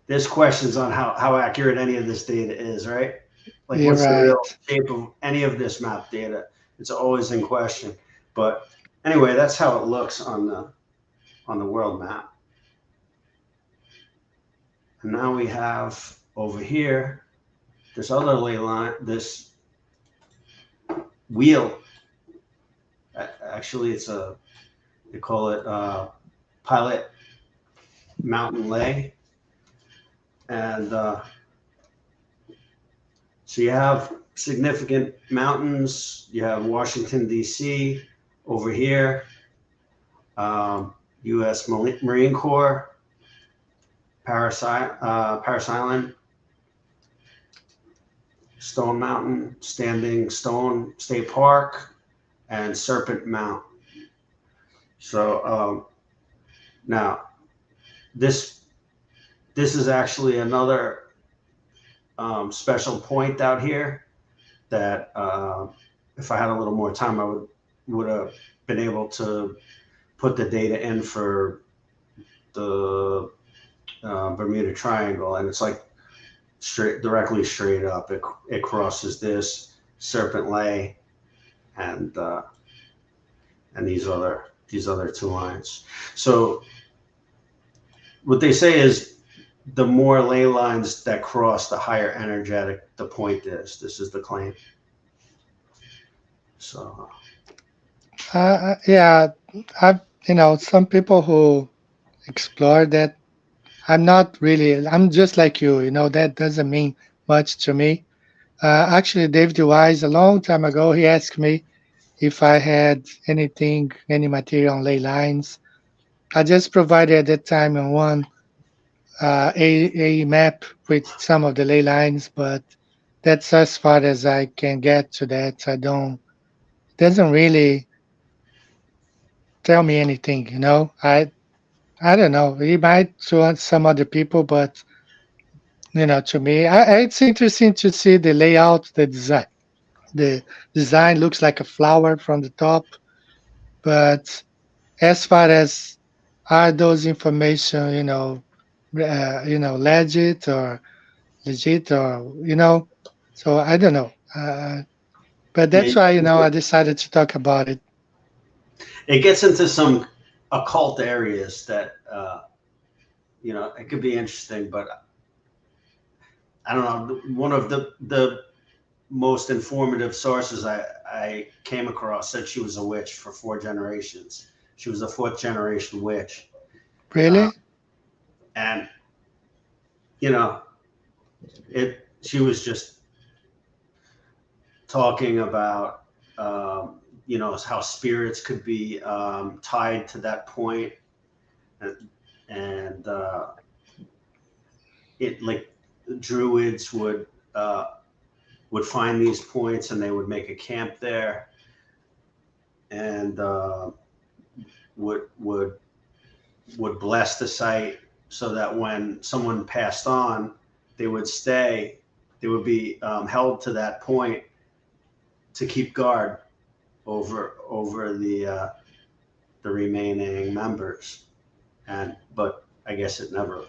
there's questions on how accurate any of this data is, right? Like, You're what's the right. real shape of any of this map data? It's always in question. But anyway, that's how it looks on the world map. And now we have over here this other ley line, this wheel. Actually, they call it Pilot Mountain Ley. And so you have significant mountains. You have Washington, D.C. over here, U.S. Marine Corps, Paris Island, Stone Mountain, Standing Stone State Park, and Serpent Mount. So now this is actually another special point out here that if I had a little more time, I would have been able to put the data in for the Bermuda Triangle, and it's like directly straight up. It crosses this Serpent Ley and these other two lines. So what they say is the more ley lines that cross, the higher energetic the point is. This is the claim. So Yeah, I've some people who explore that. I'm not really. I'm just like you. That doesn't mean much to me. Actually, David Wise, a long time ago, he asked me if I had anything, any material on ley lines. I just provided at that time in one a map with some of the ley lines, but that's as far as I can get to that. I don't, doesn't really tell me anything, you know. I don't know. He might to some other people, but you know, to me, it's interesting to see the layout, the design. The design looks like a flower from the top, but as far as are those information, legit or so I don't know. But Yeah, that's why I decided to talk about it. it gets into some occult areas that it could be interesting, but I don't know. One of the most informative sources I came across said she was a witch for 4 generations. She was a fourth generation witch, uh, Really? and you know it. She was just talking about how spirits could be tied to that point, and it like druids uh, would find these points and they would make a camp there and would bless the site so that when someone passed on, they would stay. They would be held to that point to keep guard over the remaining members. But I guess it never.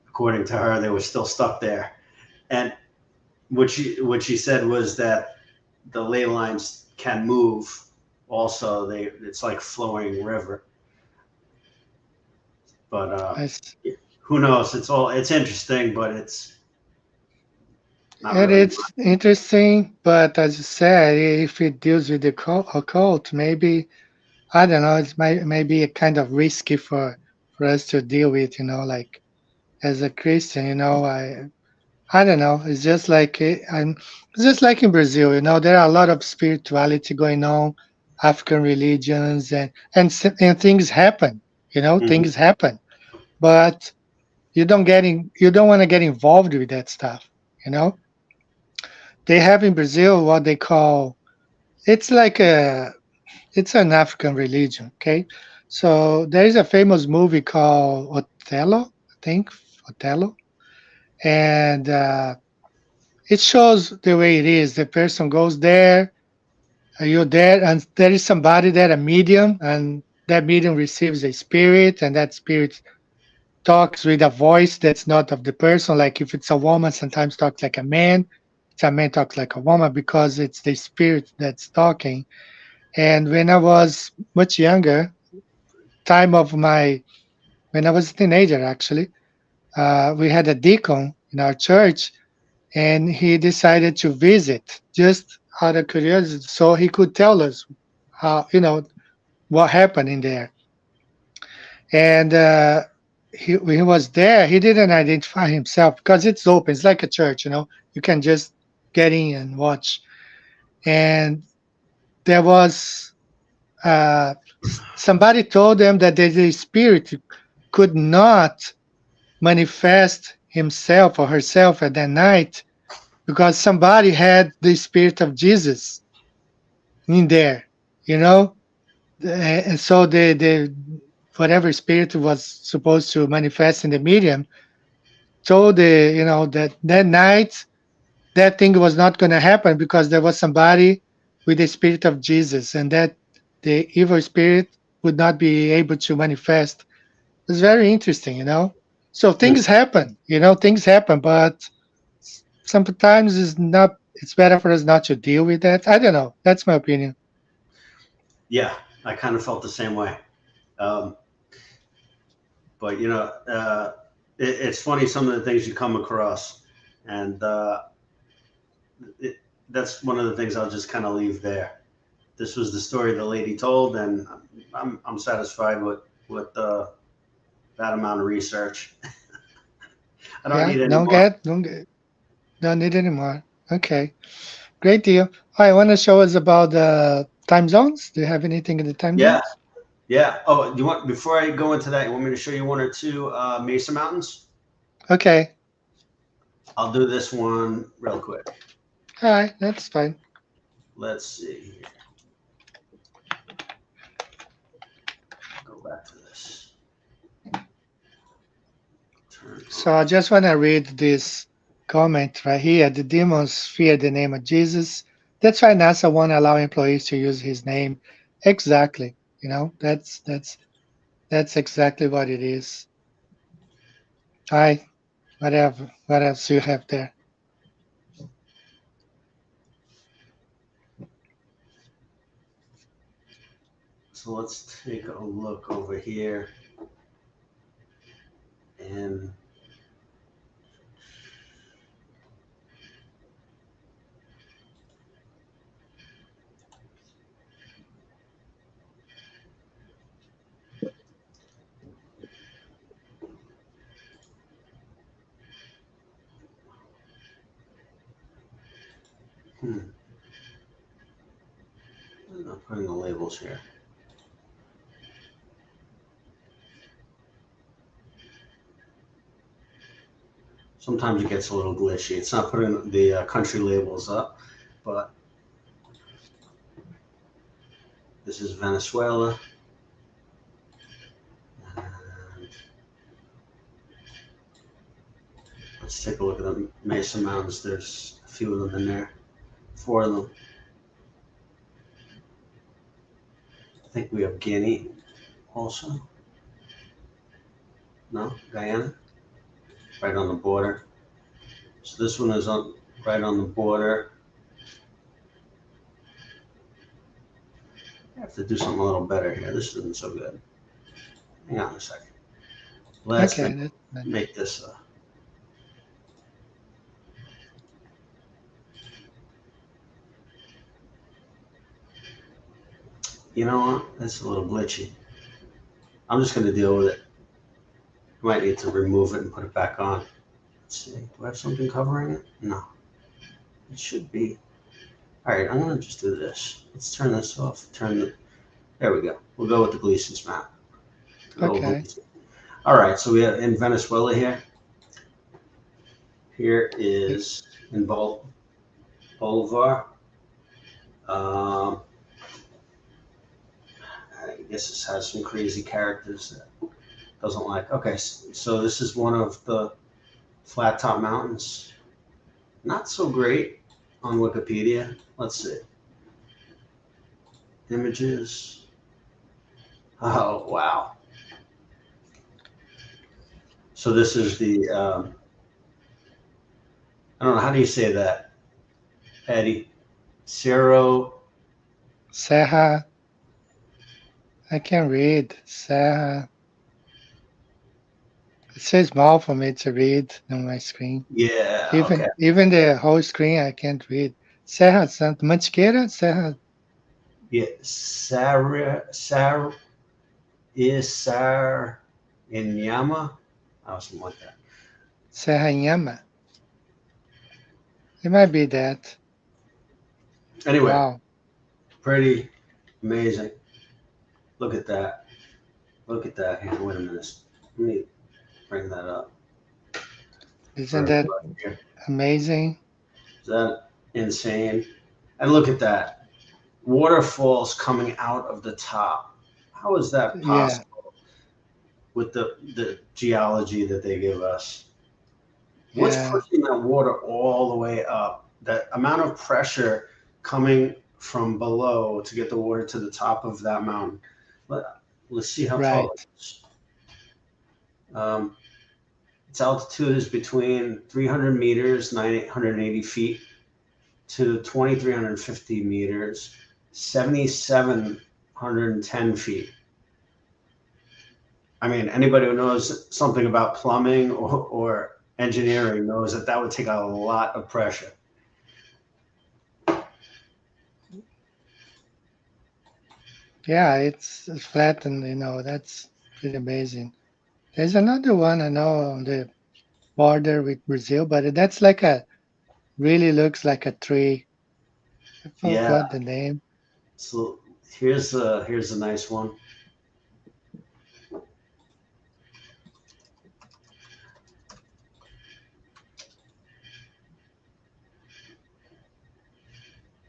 According to her, they were still stuck there. And what she said was that the ley lines can move. Also, it's like flowing river. But I s- who knows? It's interesting, but it's not And really. it's interesting, but as you said, if it deals with the occult, maybe I don't know. It's maybe a kind of risky for us to deal with. Like as a Christian, I don't know. It's just like it's just like in Brazil. There are a lot of spirituality going on, African religions, and things happen. Mhm. Things happen, but you don't want to get involved with that stuff. You know, they have in Brazil what they call it's like it's an African religion. Okay, so there is a famous movie called Othello, I think Othello, and it shows the way it is. The person goes there, you're there, and there is somebody there, a medium, and that medium receives a spirit, and that spirit talks with a voice that's not of the person. Like if it's a woman, sometimes talks like a man. If it's a man talks like a woman because it's the spirit that's talking. And when I was much younger, time of my when I was a teenager, actually, we had a deacon in our church, and he decided to visit just out of curiosity so he could tell us how what happened in there. And when he was there, he didn't identify himself because it's open, it's like a church, you can just get in and watch. And there was somebody told them that the spirit could not manifest himself or herself at that night because somebody had the spirit of Jesus in there, you know. And so the whatever spirit was supposed to manifest in the medium told that night that thing was not going to happen because there was somebody with the spirit of Jesus, and that the evil spirit would not be able to manifest. It's very interesting, so things happen, but sometimes it's better for us not to deal with that. I don't know, that's my opinion. Yeah, I kind of felt the same way. Um, but it's funny some of the things you come across, and it, that's one of the things I'll just kind of leave there. This was the story the lady told, and I'm satisfied with that amount of research. I don't Yeah, need any more. don't get. Don't need anymore. Okay, great deal. I want to show us about the time zones. Do you have anything in the time Yeah, zones? yeah. Oh, you want before I go into that, you want me to show you one or two Mesa Mountains? Okay, I'll do this one real quick. all right, that's fine. Let's see here. Go back to this. Turn So I on. just want to read this comment right here. The demons fear the name of Jesus. That's why NASA won't allow employees to use his name. Exactly. You know, that's exactly what it is. I whatever. What else you have there? So let's take a look over here. And I'm not putting the labels here. Sometimes it gets a little glitchy. It's not putting the country labels up, but this is Venezuela. And let's take a look at the Mesa Mountains. There's a few of them in there, 4 of them. I think we have Guinea also. No, Guyana, right on the border. So this one is right on the border. I have to do something a little better here. This isn't so good. Hang on a second. Let's Okay, that's fine. make this. You know what? That's a little glitchy. I'm just going to deal with it. I might need to remove it and put it back on. Let's see. Do I have something covering it? No. It should be. All right, I'm going to just do this. Let's turn this off. There we go. We'll go with the Gleason's map. Okay. All right, so we have in Venezuela here. Here is in Bolivar. I guess this has some crazy characters that doesn't like. Okay, so this is one of the flat top mountains. Not so great on Wikipedia. Let's see. Images. Oh, wow. So this is the, I don't know, how do you say that, Eddie? Cerro. Serra. I can read. Serra. It's so small for me to read on my screen. Yeah, okay. Even the whole screen I can't read. Serra Santa Mantiqueira, Serra Yeah, Sar is Sar in Yama. Oh, something like that. Serra Inhama. It might be that. Anyway, Wow. pretty amazing. Look at that. Look at that. Hang on, wait a minute. Let me bring that up. Isn't that Here. amazing? Is that insane? And look at that. Waterfalls coming out of the top. How is that Yeah, possible with the geology that they give us? What's yeah, pushing that water all the way up? That amount of pressure coming from below to get the water to the top of that mountain. Let's see how tall right. it is. Its altitude is between 300 meters, 980 feet, to 2,350 meters, 7,710 feet. I mean, anybody who knows something about plumbing or engineering knows that that would take a lot of pressure. Yeah, it's flat and that's pretty amazing. There's another one I know on the border with Brazil, but that's like a really looks like a tree. I Yeah. forgot the name. So here's a nice one.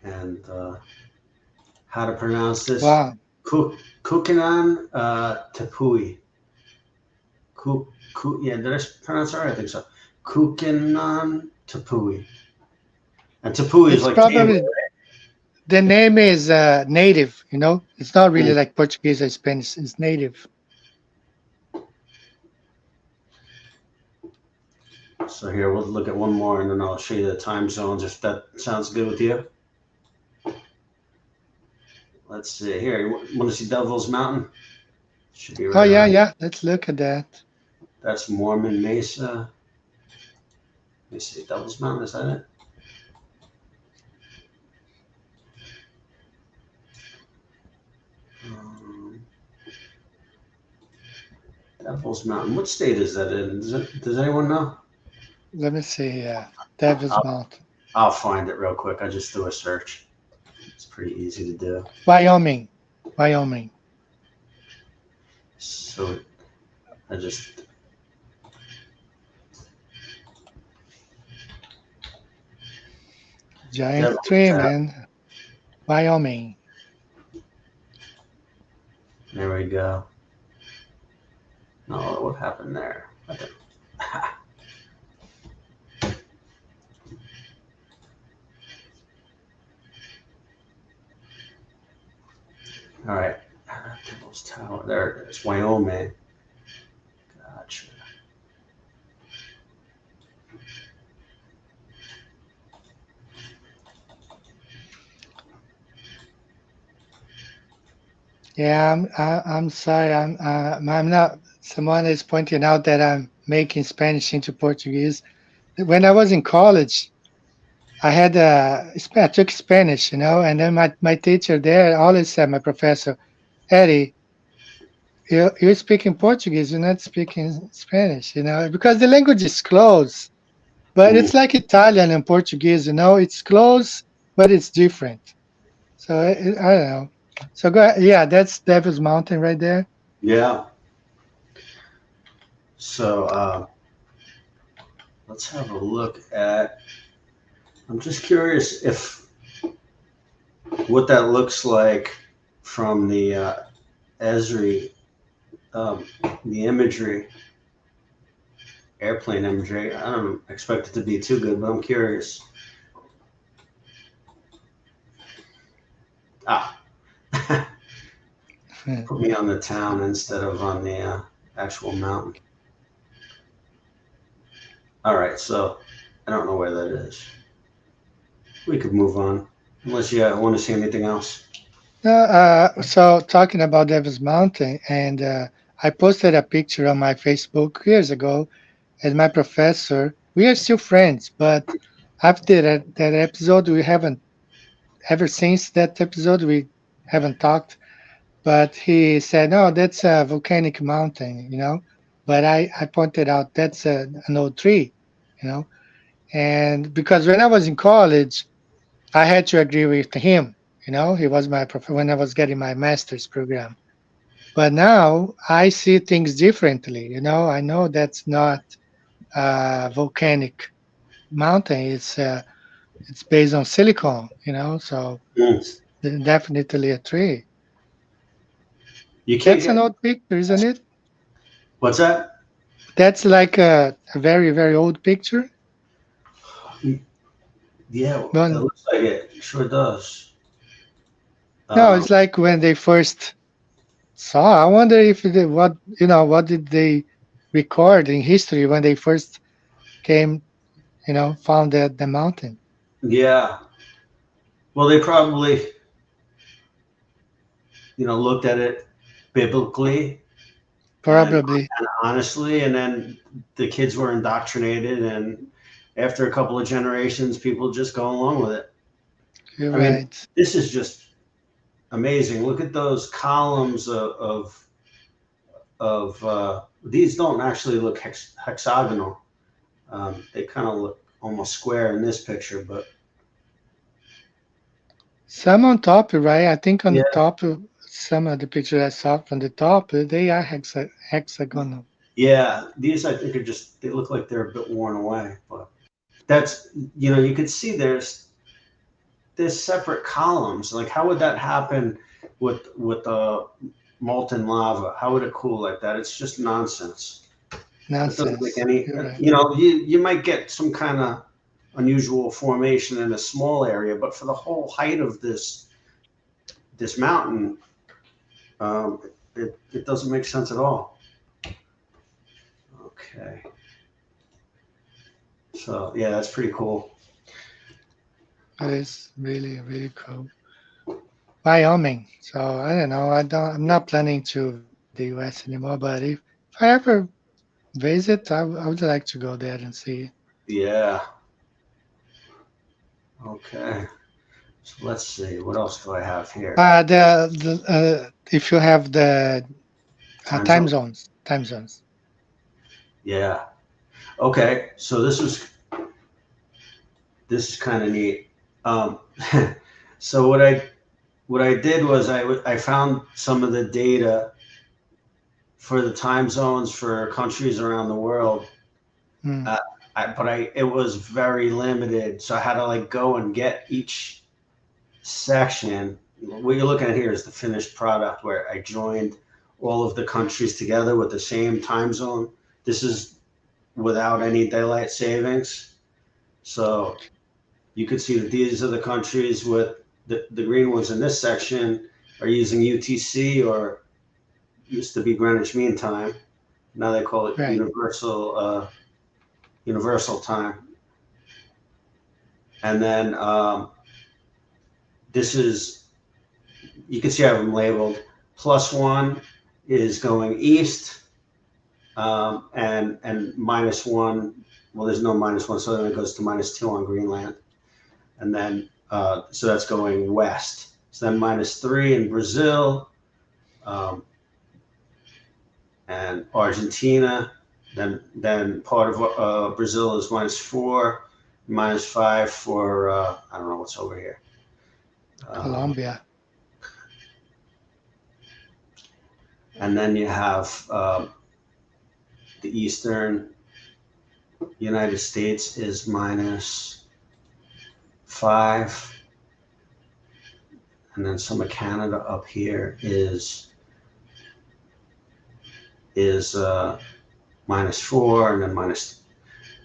And how to pronounce this? Wow. Kukinan Tepui. Yeah, did I pronounce it right? I think so. Kukinan Tepui. And Tepui is It's like table. probably the name is native, you know. It's not really like Portuguese or Spanish. It's native. So here, we'll look at one more and then I'll show you the time zones if that sounds good with you. Let's see here. You want to see Devil's Mountain? Should be Oh right yeah, around. yeah. Let's look at that. That's Mormon Mesa. Let me see. Devil's Mountain, is that it? Devil's Mountain. What state is that in? Does anyone know? Let me see. Devil's Mountain, I'll find it real quick. I just do a search. It's pretty easy to do. Wyoming, Wyoming. So I just Giant Devil's tree, Tap. man. Wyoming. There we go. No, what happened there? All right. Devil's Tower. There it is. Wyoming. Gotcha. Yeah, I'm sorry. I'm not. Someone is pointing out that I'm making Spanish into Portuguese. When I was in college, I took Spanish, you know, and then my teacher there always said, my professor, Eddie, you're speaking Portuguese, you're not speaking Spanish, you know, because the language is close, but it's like Italian and Portuguese, you know, it's close, but it's different. So I don't know. So go ahead. Yeah, that's Devil's Mountain right there. Yeah. So let's have a look at. I'm just curious if what that looks like from the Esri, the imagery, airplane imagery. I don't expect it to be too good, but I'm curious. Put me on the town instead of on the actual mountain. All right, so I don't know where that is. We could move on, unless you want to see anything else. So talking about Devil's Mountain, and I posted a picture on my Facebook years ago, and my professor, we are still friends, but after that episode, we haven't, ever since that episode, we haven't talked. But he said, no, that's a volcanic mountain, you know. But I pointed out that's an old tree, you know. And because when I was in college, I had to agree with him, you know. He was my professor when I was getting my master's program. But now I see things differently, you know. I know that's not a volcanic mountain. It's based on silicon, you know. So it's definitely a tree. You can't That's get an old picture, isn't it? what's that? That's like a very, very old picture. Yeah, it No, looks like it. Sure does. no, it's like when they first saw. I wonder if what did they record in history when they first came, found the mountain. Yeah. Well, they probably, looked at it biblically and Probably. honestly, and then the kids were indoctrinated, and after a couple of generations, people just go along with it. You're I mean, right. this is just amazing. Look at those columns of these don't actually look hexagonal. They kind of look almost square in this picture, but Some on top, right? I think on the yeah, top, some of the pictures I saw from the top, they are hexagonal. yeah, these I think are just, they look like they're a bit worn away, but that's, you know, you could see there's separate columns. Like, how would that happen with molten lava? How would it cool like that? It's just nonsense. That doesn't make Nonsense. any, You're right. you know, you might get some kind of unusual formation in a small area, but for the whole height of this mountain, um, it doesn't make sense at all. Okay. So yeah, that's pretty cool. It is really, really cool. Wyoming. So I don't know. I'm not planning to visit the U.S. anymore. But if I ever visit, I would like to go there and see. Yeah. Okay. So let's see. What else do I have here? If you have the Time time zone? zones, time zones. Yeah. Okay. So this is kind of neat. Um, so what I did was I found some of the data for the time zones for countries around the world. Hmm. It was very limited, so I had to like go and get each section. What you're looking at here is the finished product where I joined all of the countries together with the same time zone. This is without any daylight savings. So you could see that these are the countries with the green ones in this section are using UTC, or used to be Greenwich Mean Time. Now they call it Right. universal time. And then this is, you can see I have them labeled. +1 is going east, and -1. Well, there's no -1, so then it goes to -2 on Greenland, and then so that's going west. So then -3 in Brazil, and Argentina. Then part of Brazil is -4, -5 for I don't know what's over here. Colombia. And then you have the eastern United States is -5, and then some of Canada up here is -4, and then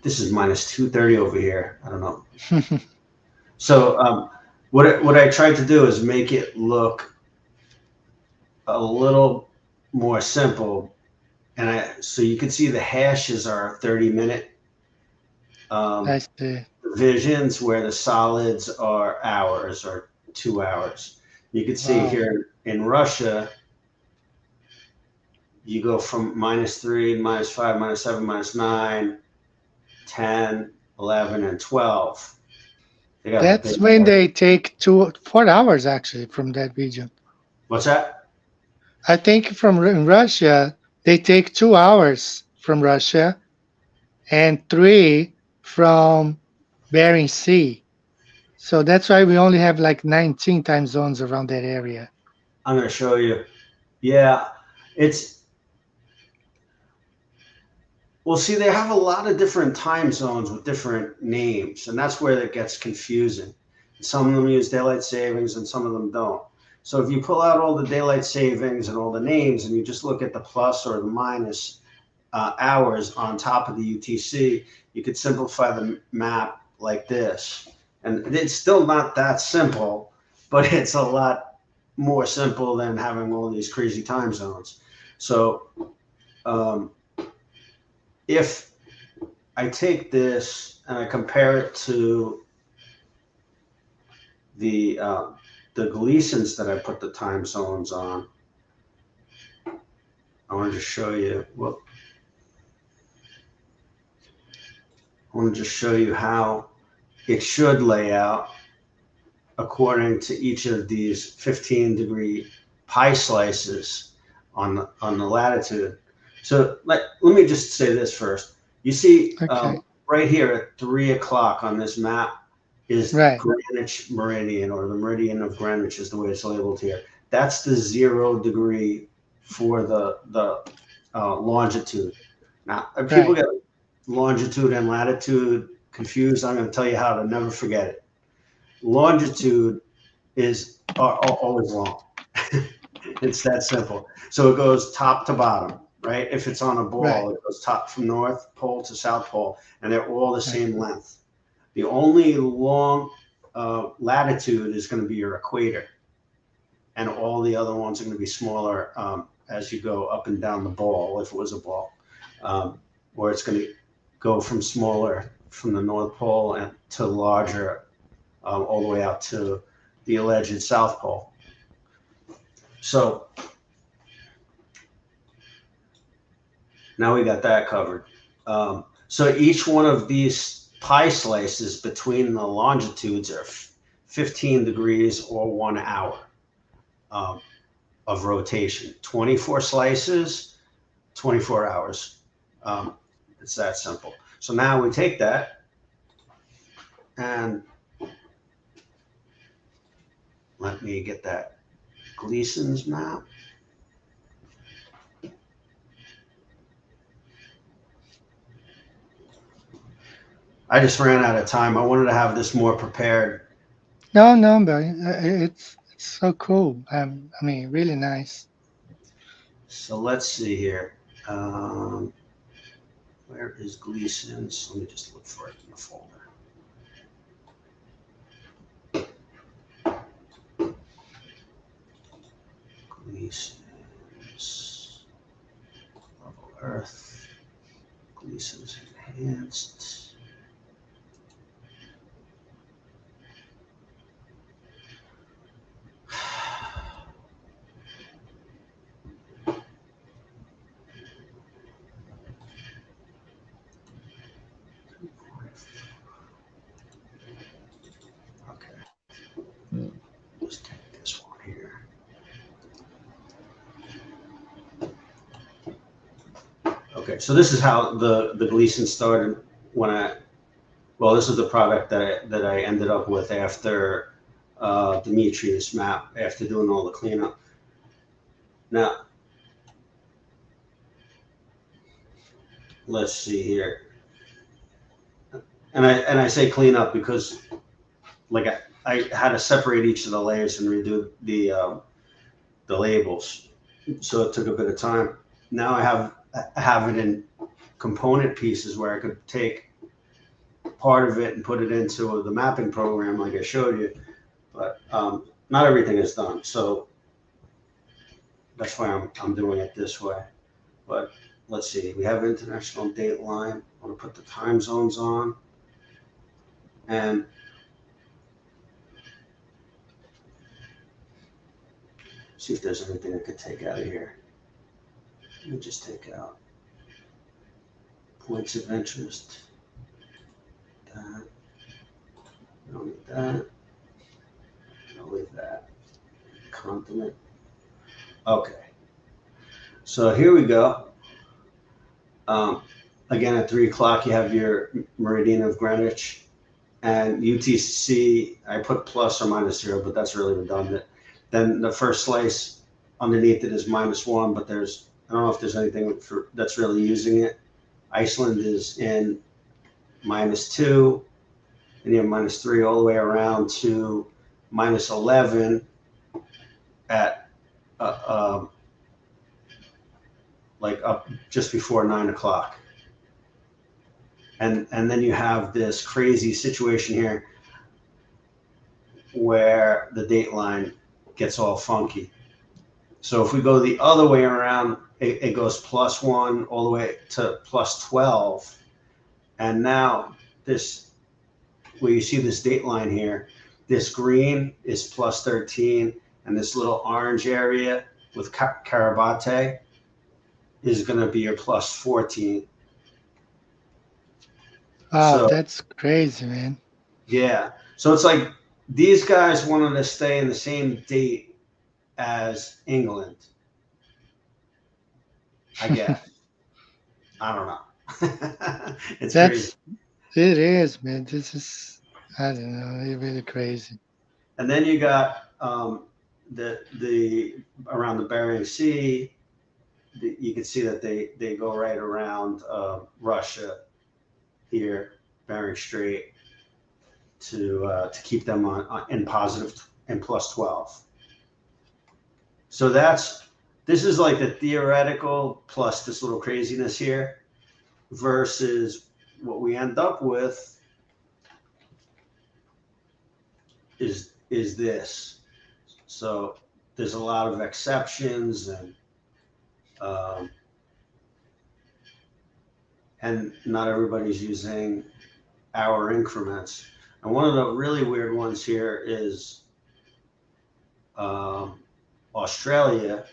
this is -230 over here. I don't know. So what I tried to do is make it look a little more simple, and so you can see the hashes are 30-minute I see. divisions, where the solids are hours or 2 hours. You can see Wow. here in Russia, you go from -3, -5, -7, -9, 10, 11, and 12. They got a That's big when area. they take 4 hours actually from that region. What's that? I think in Russia, they take 2 hours from Russia and 3 from Bering Sea. So that's why we only have like 19 time zones around that area. I'm going to show you. Yeah, well, see, they have a lot of different time zones with different names, and that's where it gets confusing. Some of them use daylight savings and some of them don't. So if you pull out all the daylight savings and all the names and you just look at the plus or the minus hours on top of the UTC, you could simplify the map like this. And it's still not that simple, but it's a lot more simple than having all these crazy time zones. So if I take this and I compare it to the Gleasons that I put the time zones on, I want to just show you. Well, I want to just show you how it should lay out according to each of these 15-degree pie slices on the latitude. So let me just say this first. You see, Okay. right here at 3 o'clock on this map is Right. Greenwich meridian, or the meridian of Greenwich is the way it's labeled here. That's the 0 degree for the longitude. Now, people get longitude and latitude confused. I'm going to tell you how to never forget it. Longitude is always wrong. It's that simple. So it goes top to bottom, right? If it's on a ball, it goes top from North Pole to South Pole, and they're all the same length. The only long latitude is going to be your equator, and all the other ones are going to be smaller as you go up and down the ball, if it was a ball, or it's going to go from smaller from the North Pole and to larger all the way out to the alleged South Pole. So now we got that covered. So each one of these pie slices between the longitudes are 15 degrees or 1 hour of rotation. 24 slices, 24 hours. It's that simple. So now we take that and let me get that Gleason's map. I just ran out of time. I wanted to have this more prepared. No, but it's so cool. I mean, really nice. So let's see here. Where is Gleason's? Let me just look for it in the folder. Gleason's Level Earth. Gleason's Enhanced. Let's take this one here. Okay, so this is how the Gleason started when this is the product that I ended up with after Demetrius map, after doing all the cleanup. Now, let's see here. And I say cleanup because like I had to separate each of the layers and redo the labels. So it took a bit of time. Now I have it in component pieces where I could take part of it and put it into the mapping program like I showed you, but not everything is done. So that's why I'm doing it this way. But let's see, we have international date line. I'm gonna put the time zones on, and see if there's anything I could take out of here. Let me just take out points of interest. That. I don't need that. I'll leave that. Continent. Okay. So here we go. Again, at 3 o'clock, you have your meridian of Greenwich, and UTC. I put plus or minus 0, but that's really redundant. Then the first slice underneath it is -1, but I don't know if there's anything that's really using it. Iceland is in -2, and you have -3 all the way around to -11 at like up just before 9 o'clock. And then you have this crazy situation here where the date line gets all funky. So if we go the other way around, it goes +1 all the way to +12. And now this, where you see this date line here, this green is +13, and this little orange area with Karabate is going to be your +14. Wow, So, that's crazy, man. yeah. So it's like these guys wanted to stay in the same date as England, I guess. I don't know. It's crazy. It is, man. This is, I don't know, it's really crazy. And then you got the around the Bering Sea. You can see that they go right around Russia here, Bering Strait, to keep them on in positive and plus 12. So this is like the theoretical plus this little craziness here versus what we end up with is this. So there's a lot of exceptions and not everybody's using hour increments. And one of the really weird ones here is Australia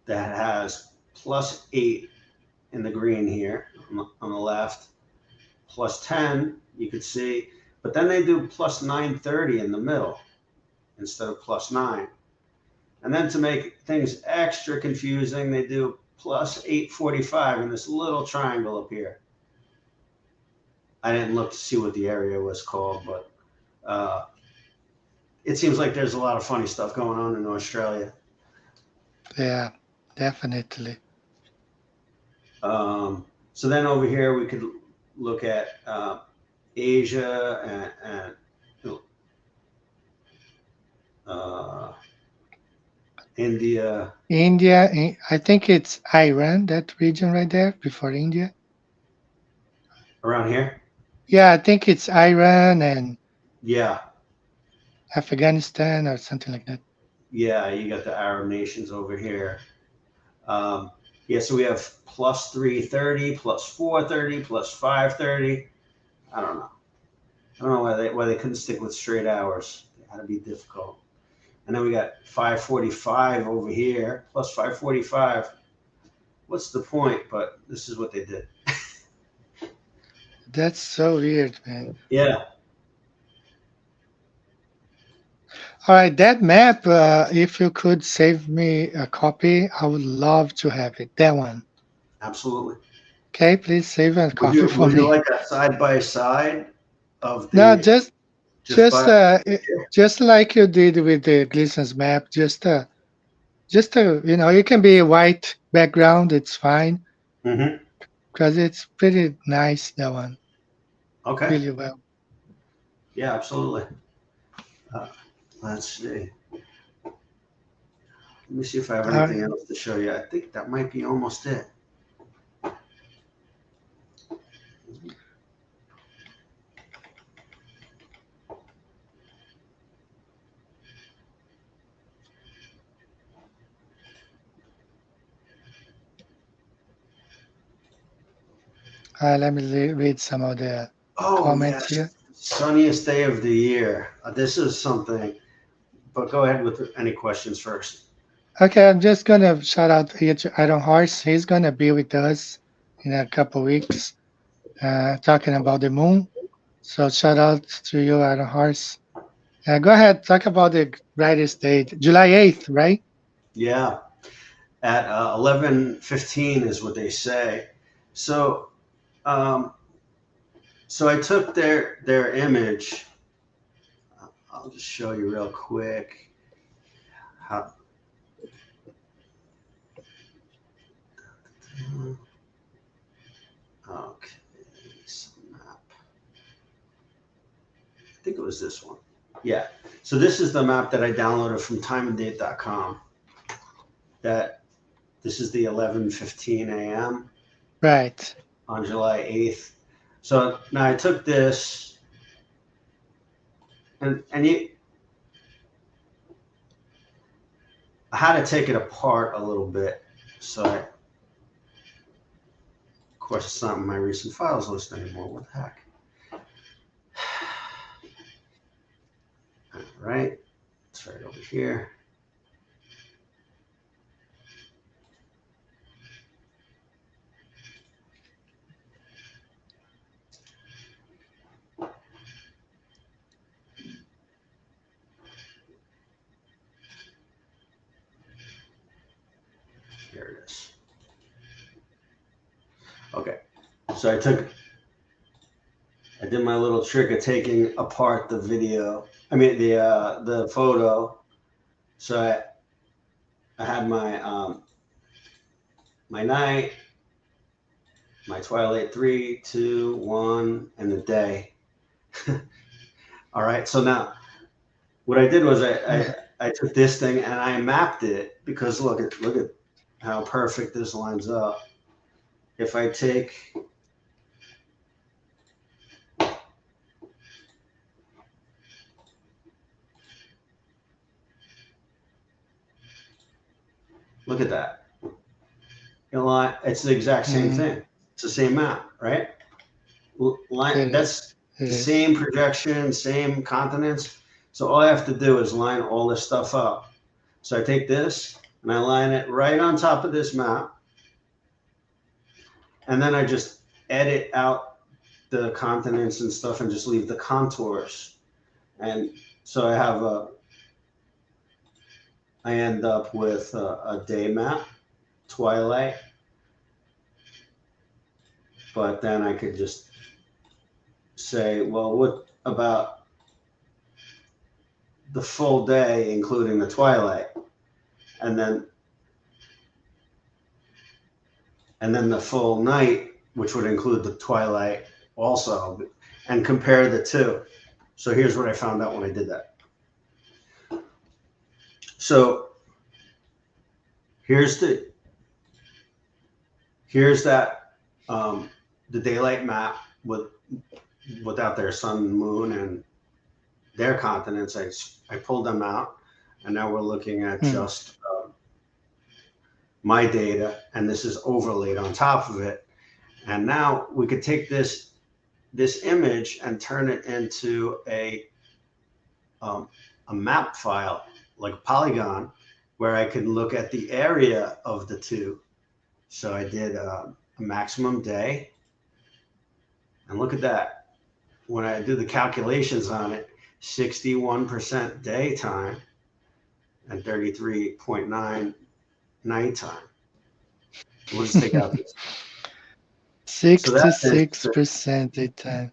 that has +8 in the green here on the left, +10 you could see, but then they do +930 in the middle instead of +9. And then to make things extra confusing, they do +845 in this little triangle up here. I didn't look to see what the area was called, but it seems like there's a lot of funny stuff going on in Australia. Yeah, definitely. So then over here we could look at Asia and India. India, I think it's Iran, that region right there before India. Around here? Yeah, I think it's Iran and Yeah. Afghanistan or something like that. Yeah, you got the Arab nations over here. Yeah, so we have +330, +430, +530. I don't know. I don't know why they couldn't stick with straight hours. It had to be difficult. And then we got 545 over here, +545. What's the point? But this is what they did. That's so weird, man. Yeah. All right, that map, if you could save me a copy, I would love to have it. That one. Absolutely. Okay, please save a copy for Would you me. like a side by side of No, the just by just like you did with the Gleason's map, just a, it can be a white background, it's fine Mm-hmm. because it's pretty nice, that one. Okay. Really well. Yeah, absolutely. Let's see. Let me see if I have All anything right. else to show you. I think that might be almost it. Let me read some of the Oh, comments yes. here. Sunniest day of the year. This is something, but go ahead with any questions first. Okay, I'm just gonna shout out here to Iron Horse. He's gonna be with us in a couple weeks, talking about the moon. So shout out to you, Iron Horse. Go ahead, talk about the brightest date, July 8th, right? Yeah, at 11:15 is what they say. So, so I took their image. I'll just show you real quick how. Okay, map. I think it was this one. Yeah. So this is the map that I downloaded from timeanddate.com. This is the 11:15 a.m. Right. on July 8th. So now I took this and I had to take it apart a little bit. So of course it's not in my recent files list anymore. What the heck? All right. It's right over here. Here it is. Okay. So I took I did my little trick of taking apart the video. I mean the photo. So I had my my night, my twilight 3, 2, 1, and the day. All right. So now what I did was I took this thing and I mapped it because look at how perfect this lines up. If I take look at that. It's the exact same thing. It's the same map, right? That's the same projection, same continents. So all I have to do is line all this stuff up. So I take this and I line it right on top of this map. And then I just edit out the continents and stuff and just leave the contours. And so I end up with a day map, twilight. But then I could just say, well, what about the full day, including the twilight? And then the full night, which would include the twilight also, and compare the two. So here's what I found out when I did that. So here's that the daylight map without their sun, moon, and their continents. I pulled them out, and now we're looking at just my data, and this is overlaid on top of it. And now we could take this image and turn it into a map file, like a polygon, where I could look at the area of the two. So I did a maximum day, and look at that. When I do the calculations on it, 61% daytime and 33.9 nighttime. We'll just take out this. 66% daytime.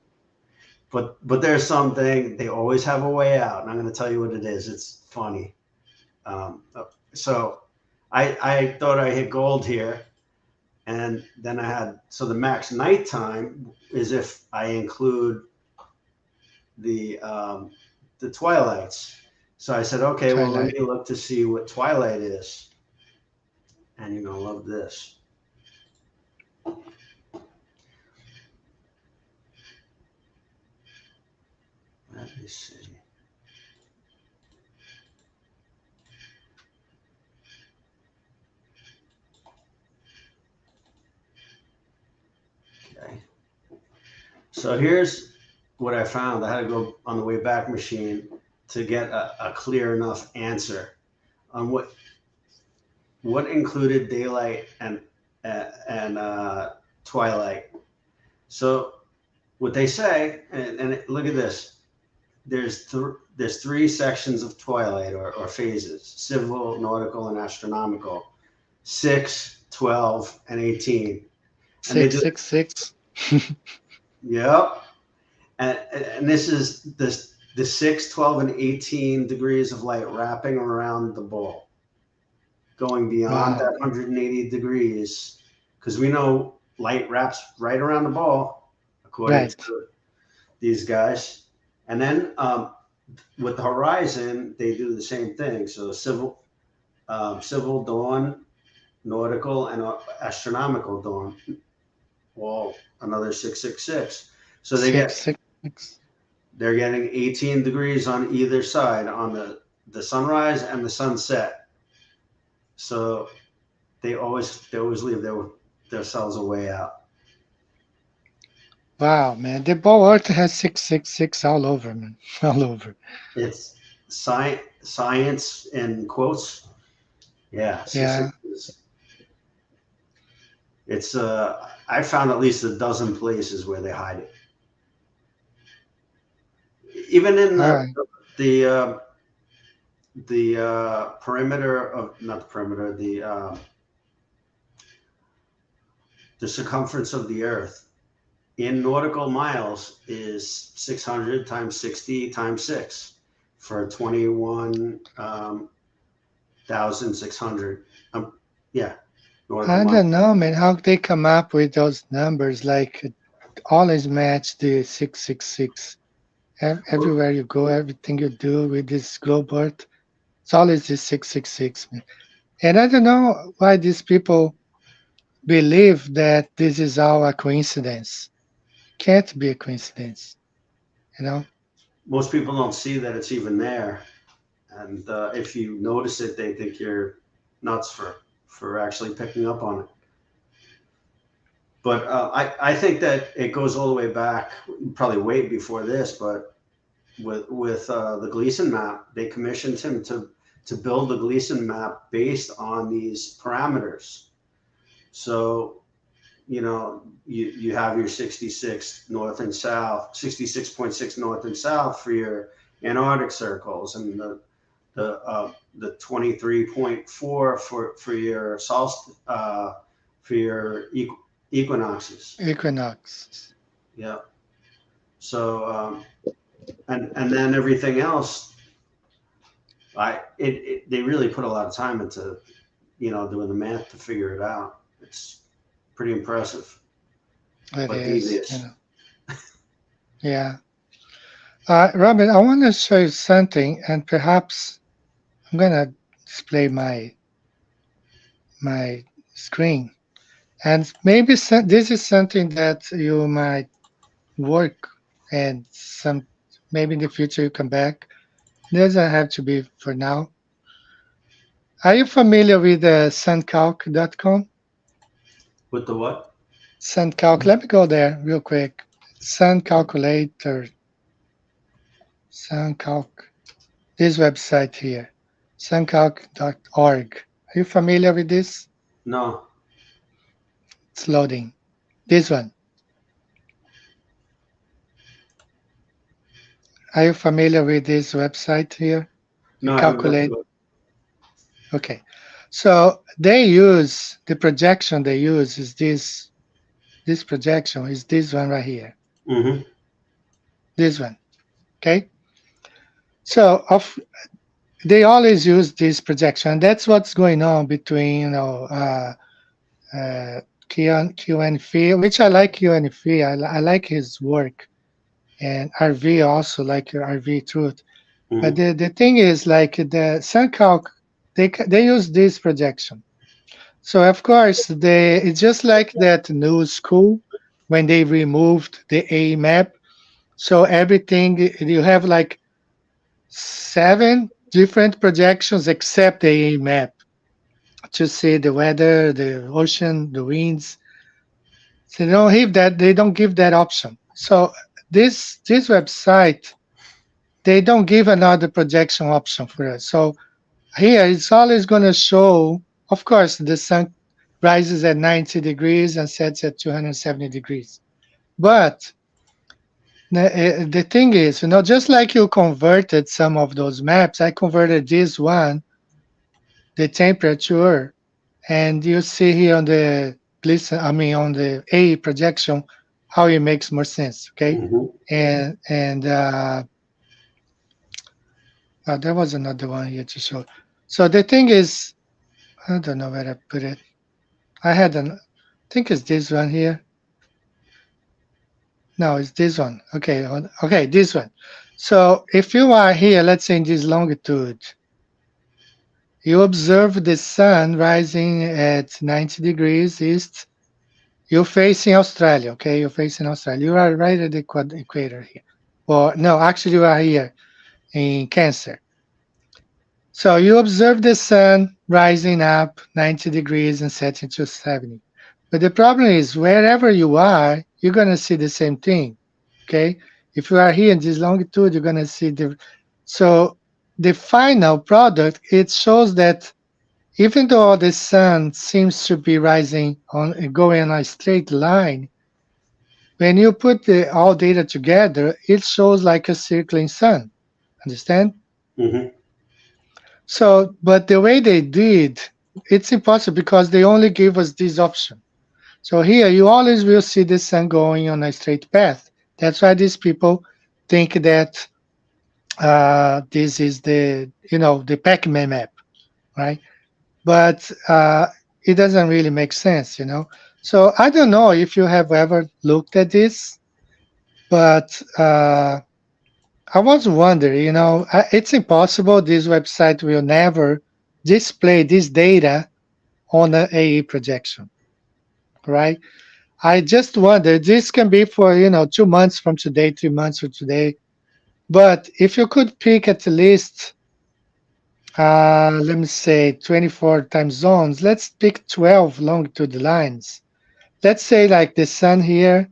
But there's something, they always have a way out, and I'm going to tell you what it is. It's funny. So I thought I hit gold here, and then I had, so the max nighttime is if I include the twilights. So I said, okay, well, let me look to see what twilight is. And you're going to love this. Let me see. Okay. So here's what I found. I had to go on the Wayback Machine to get a clear enough answer on what included daylight and twilight. So what they say, and look at this. There's three sections of twilight or phases: civil, nautical, and astronomical. 6, 12, and 18. 666. Yep. And this is the 6, 12, and 18 degrees of light wrapping around the ball, going beyond that 180 degrees, because we know light wraps right around the ball, according to these guys. And then with the horizon, they do the same thing. So civil dawn, nautical, and astronomical dawn, all another 666. So they're getting 18 degrees on either side on the sunrise and the sunset. So they always leave themselves a way out. Wow, man. The ball Earth has 666 all over, man. All over. It's science in quotes. Yeah. It's I found at least a dozen places where they hide it. Even in the perimeter of, not the perimeter, the circumference of the Earth, in nautical miles is 600 times 60 times 6 for 21,600. Yeah, nautical I miles. don't know, man, how they come up with those numbers. Like, always match the 666. Everywhere you go, everything you do with this globe Earth, it's always this 666, man. And I don't know why these people believe that this is all a coincidence. Can't be a coincidence, you know? Most people don't see that it's even there. And if you notice it, they think you're nuts for actually picking up on it. But I think that it goes all the way back, probably way before this. But with the Gleason map, they commissioned him to build the Gleason map based on these parameters. So you have your 66 north and south, 66.6 north and south for your Antarctic circles, and the 23.4 for your for your equinoxes. Equinox. Yeah. So and then everything else, they really put a lot of time into doing the math to figure it out. It's pretty impressive. It But is, devious. Yeah. Robin, I want to show you something, and perhaps I'm gonna display my screen, and maybe this is something that you might work, and maybe in the future you come back. Doesn't have to be for now. Are you familiar with suncalc.com? With the what? Suncalc. Let me go there real quick. Sun calculator. Suncalc. This website here. Suncalc.org. Are you familiar with this? No. It's loading. This one. Are you familiar with this website here? No, I haven't Calculate. been to it. Okay. So they use the projection they use is this projection is this one right here. Mm-hmm. This one. Okay. So they always use this projection. That's what's going on between QNF, which I like QNF. I like his work, and RV also like RV Truth. But Mm-hmm. the thing is, like the SunCalc, they use this projection. So of course it's just like that new school when they removed the A map. So everything you have like 7 different projections except the A map to see the weather, the ocean, the winds. So they don't give that option. So this website, they don't give another projection option for us. So here it's always going to show, of course, the sun rises at 90 degrees and sets at 270 degrees. But the thing is, just like you converted some of those maps, I converted this one, the temperature, and you see here on the Gleason, on the A projection, how it makes more sense. Okay, Mm-hmm. and there was another one here to show. So the thing is, I don't know where I put it. I think it's this one here. No, it's this one. Okay, okay, this one. So if you are here, let's say in this longitude, you observe the sun rising at 90 degrees east. You're facing Australia, okay? You're facing Australia. You are right at the equator here. Or no, actually you are here in Cancer. So you observe the sun rising up 90 degrees and setting to 70. But the problem is wherever you are, you're going to see the same thing, okay? If you are here in this longitude, you're going to see so the final product, it shows that even though the sun seems to be going on a straight line, when you put all data together, it shows like a circling sun. Understand? Mm-hmm. So, but the way they did, it's impossible because they only gave us this option. So here you always will see the sun going on a straight path. That's why these people think that this is the the Pac-Man map, right? But it doesn't really make sense. So I don't know if you have ever looked at this, but I was wondering, it's impossible. This website will never display this data on an AE projection, right? I just wonder, this can be for 2 months from today, 3 months from today. But if you could pick at least, let me say 24 time zones, let's pick 12 longitude lines. Let's say like the sun here,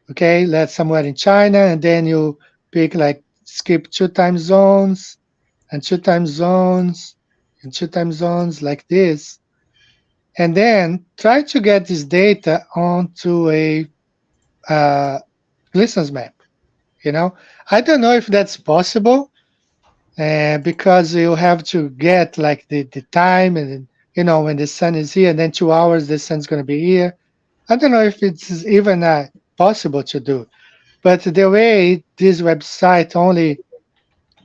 okay, that's somewhere in China, and then you pick like skip 2 time zones and 2 time zones and 2 time zones like this, and then try to get this data onto a Gleason's map. I don't know if that's possible, because you have to get like the time, and when the sun is here, and then 2 hours the sun's going to be here. I don't know if it's even possible to do. But the way this website only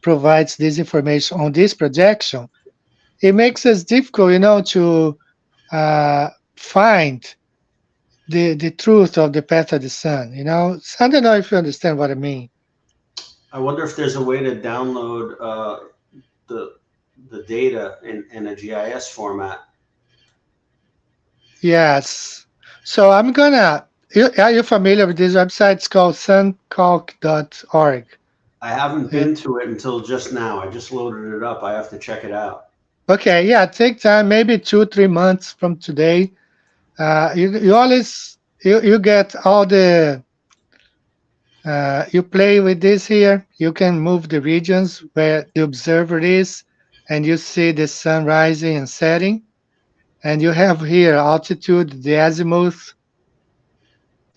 provides this information on this projection, it makes it difficult, to find the truth of the path of the sun. So I don't know if you understand what I mean. I wonder if there's a way to download the data in a GIS format. Yes. So I'm gonna. Are you familiar with this website? It's called suncalc.org. I haven't been to it until just now. I just loaded it up. I have to check it out. Okay, yeah, take time, maybe 2-3 months from today. You always you get all the you play with this here. You can move the regions where the observer is, and you see the sun rising and setting. And you have here altitude, the azimuth,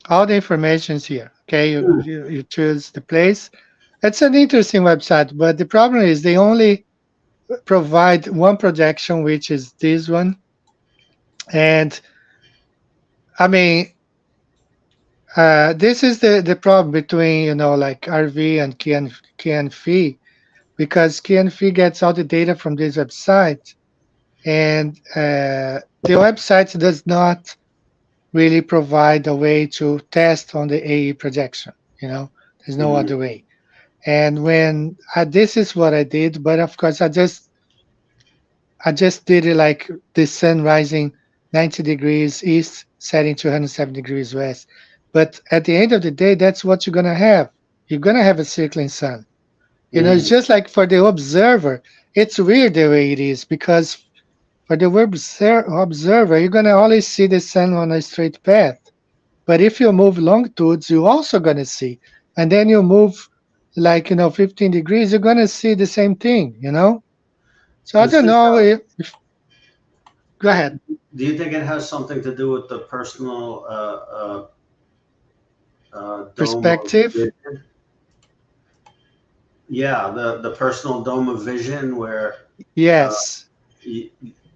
all the information is here. Okay, you choose the place. It's an interesting website, but the problem is they only provide one projection, which is this one. And I mean, this is the problem between like RV and KNF, because KNF gets all the data from this website, and the website does not really provide a way to test on the AE projection. There's no other way. And when this is what I did, but of course I just did it like the sun rising 90 degrees east, setting 207 degrees west. But at the end of the day, that's what you're gonna have. You're gonna have a circling sun. It's just like for the observer. It's weird the way it is, because for the observer, you're gonna always see the sun on a straight path. But if you move longitudes, you're also gonna see. And then you move like 15 degrees, you're gonna see the same thing. So I don't know if go ahead. Do you think it has something to do with the personal Perspective? dome of vision? Yeah, the personal dome of vision, where Yes.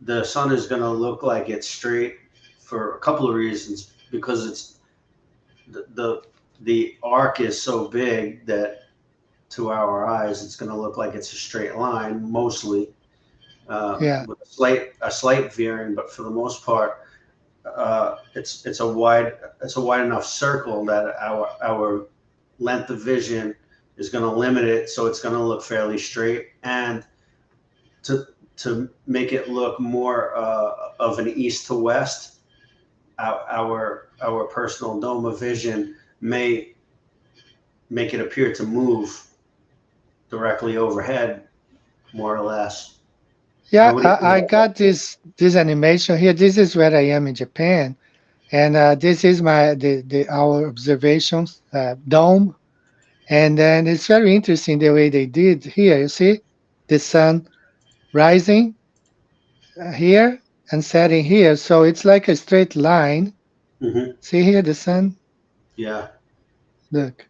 the sun is going to look like it's straight for a couple of reasons. Because it's the arc is so big that to our eyes it's going to look like it's a straight line mostly. With a slight veering, but for the most part, it's a wide enough circle that our length of vision is going to limit it, so it's going to look fairly straight. And to make it look more of an east to west, our personal dome of vision may make it appear to move directly overhead, more or less. Yeah, I got this animation here. This is where I am in Japan, and this is our observations dome, and then it's very interesting the way they did here. You see, the sun rising here and setting here, so it's like a straight line. See here the sun. Yeah. Look.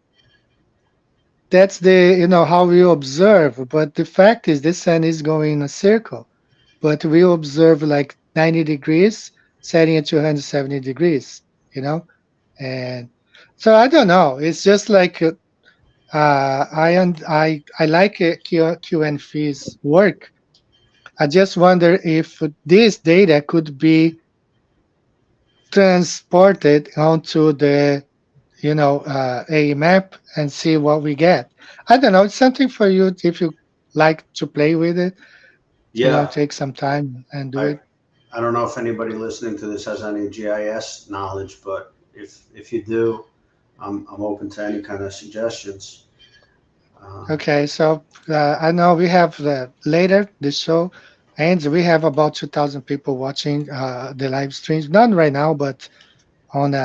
That's how we observe, but the fact is the sun is going in a circle, but we observe like 90 degrees, setting at 270 degrees. And so I don't know. It's just like I like QNF's work. I just wonder if this data could be transported onto the a map and see what we get. I don't know. It's something for you if you like to play with it. Yeah, Take some time and do I it. I don't know if anybody listening to this has any GIS knowledge, but if you do, I'm open to any kind of suggestions. Okay, so I know we have later the show ends. We have about 2,000 people watching the live streams. Not right now, but on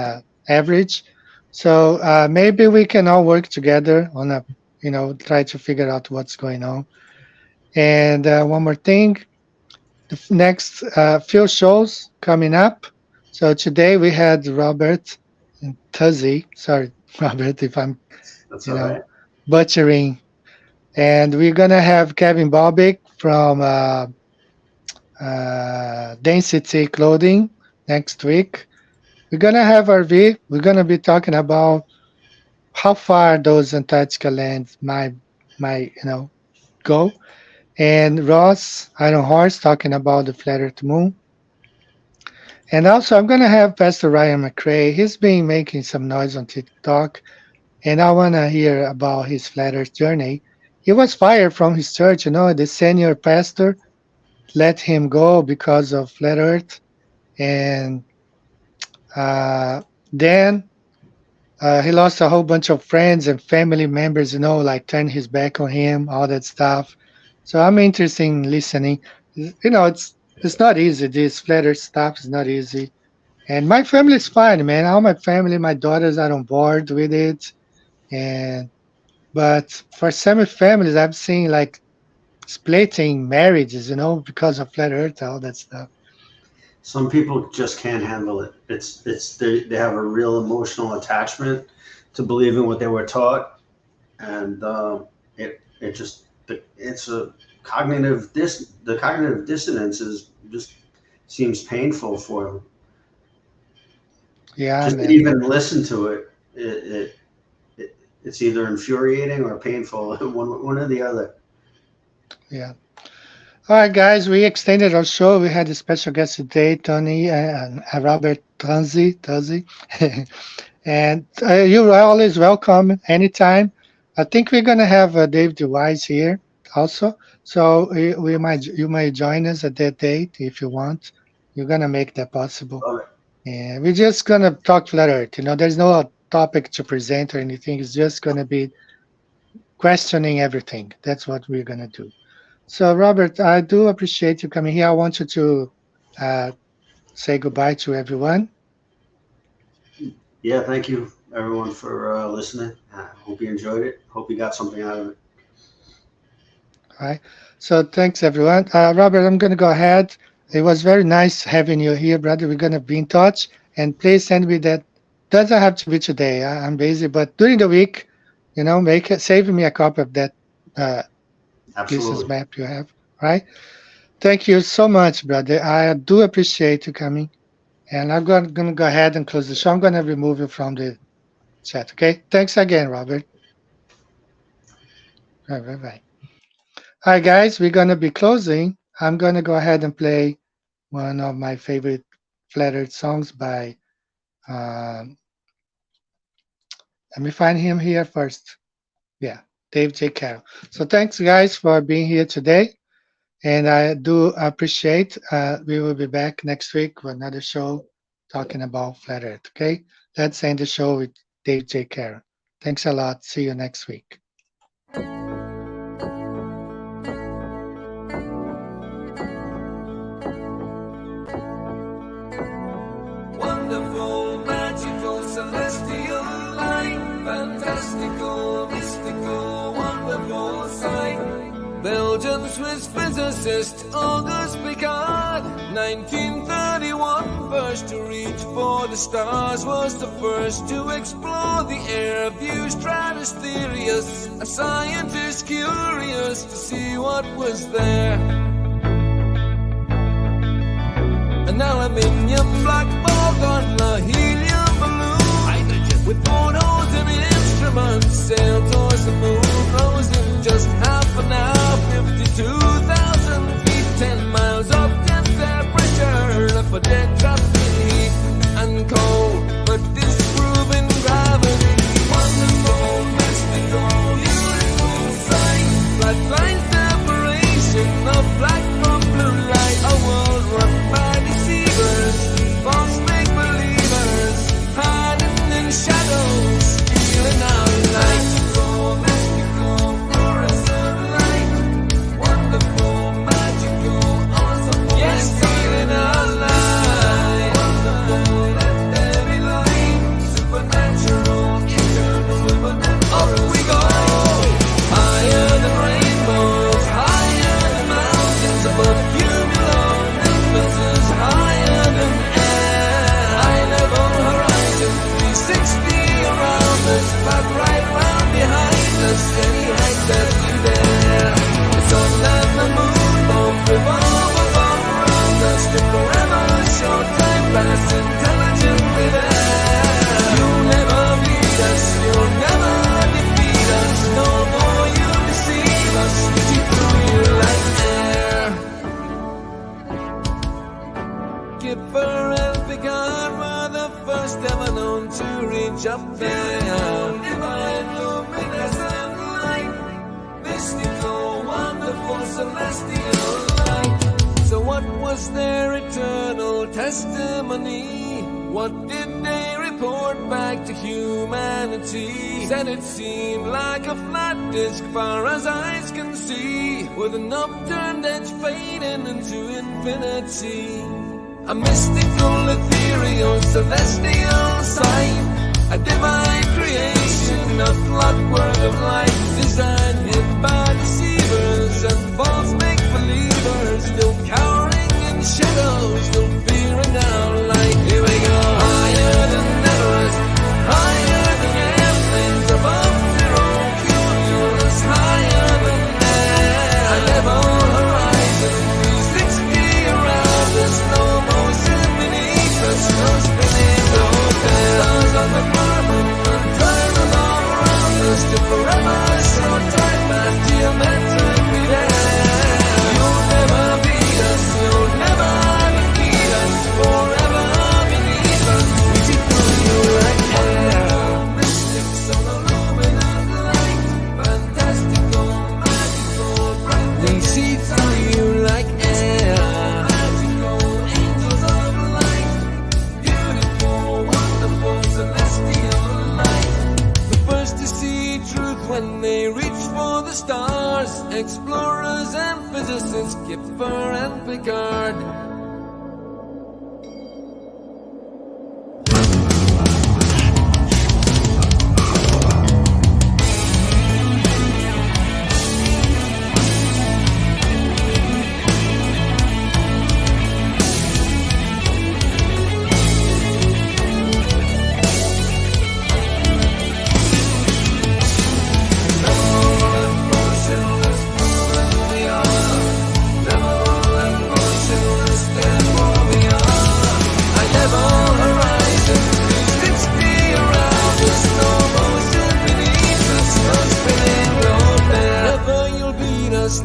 average. So maybe we can all work together on try to figure out what's going on. And one more thing, the next few shows coming up. So today we had Robert and Tozzi. Sorry, Robert, if I'm That's all right. butchering. And we're gonna have Kevin Bobick from Density Clothing next week. We're gonna have RV. We're gonna be talking about how far those Antarctica lands might go. And Ross Iron Horse talking about the flat Earth moon. And also I'm gonna have Pastor Ryan McRae. He's been making some noise on TikTok, and I wanna hear about his flat Earth journey. He was fired from his church. The senior pastor let him go because of flat Earth, and then he lost a whole bunch of friends and family members, like turned his back on him, all that stuff. So I'm interested in listening. It's not easy. This flat Earth stuff is not easy. And my family's fine, man. All my family, my daughters are on board with it. But for some families, I've seen like splitting marriages, because of flat Earth, all that stuff. Some people just can't handle it. They have a real emotional attachment to believing what they were taught, and it's a cognitive the cognitive dissonance is just seems painful for them. Yeah, just to even listen to it, it's either infuriating or painful, one or the other. Yeah. All right, guys, we extended our show. We had a special guest today, Tony and Robert Tozzi. And you're always welcome anytime. I think we're going to have Dave DeWise here also. So you might join us at that date if you want. You're going to make that possible. And we're just going to talk flat Earth. There's no topic to present or anything. It's just going to be questioning everything. That's what we're going to do. So, Robert, I do appreciate you coming here. I want you to say goodbye to everyone. Yeah, thank you, everyone, for listening. I hope you enjoyed it. Hope you got something out of it. All right. So, thanks, everyone. Robert, I'm going to go ahead. It was very nice having you here, brother. We're going to be in touch. And please send me that. Doesn't have to be today. I'm busy. But during the week, save me a copy of that Gleason's map you have. All right. Thank you so much, brother. I do appreciate you coming. And I'm going to go ahead and close the show. I'm going to remove you from the chat. Okay. Thanks again, Robert. All right. Bye-bye. All right, guys. We're going to be closing. I'm going to go ahead and play one of my favorite flat Earth songs by, let me find him here first. Yeah, Dave J. Carroll. So thanks, guys, for being here today. And I do appreciate, we will be back next week with another show talking about flat Earth, okay? Let's end the show with Dave J. Carroll. Thanks a lot. See you next week. Wonderful, magical, celestial light, fantastical, mystical, wonderful sight. Belgian Swiss physicist Auguste Piccard, 1931, first to reach for the stars, was the first to explore the air view stratospherius, a scientist curious to see what was there. An aluminium black ball on a helium balloon with photos and instruments, sailed towards the moon, rose in just half an hour, 52,000 feet, 10 miles up, 10 temperature, left for dead, trapped in heat and cold, but disproving gravity. Wonderful, mystical, beautiful sight, flat line separation of black from blue light, a world run by deceivers, false make-believers, hiding in shadows, stealing our light. Mystical, fluorescent light, wonderful, magical, awesome, yes, stealing our light. Wonderful, let there be light, supernatural, eternal, up we go, higher than rainbows, higher than mountains, above cumulonimbus, higher than air, high level horizon, 360 around us, but right round behind us, any height that you dare. The sun and the moon both revolve above around us, to forever show time pass intelligently there. You'll never beat us, you'll never defeat us, no more you deceive us, we keep through you like air. Kipper and Picard were the first ever known to reach up there. Divine luminescent light, mystical, wonderful, celestial light. So what was their eternal testimony? What did they report back to humanity? Said it seemed like a flat disk far as eyes can see, with an upturned edge fading into infinity. A mystical, ethereal, celestial sight, a divine creation, a clockwork of light, designed hid by deceivers and false make-believers, still cowering in shadows, still fearing our light. Here we go, higher than Everest, higher than airplanes, above zero cumulus, higher than air, a level horizon, 360 around us, no motion beneath us, no spinning, no stars on the firmament, turn along around us, to forever show time as geometrically there. You'll never beat us, you'll never defeat us, forever beneath us, we see through you like air. Mystics on a luminous light, fantastical, magical, bright, we see through you like air. Magical, angels of light, beautiful, wonderful, celestial light. The first to see truth when they reach for the stars, explorers and physicists, Kipper and Picard.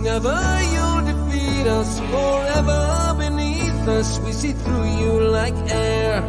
Never you'll defeat us, forever beneath us, we see through you like air.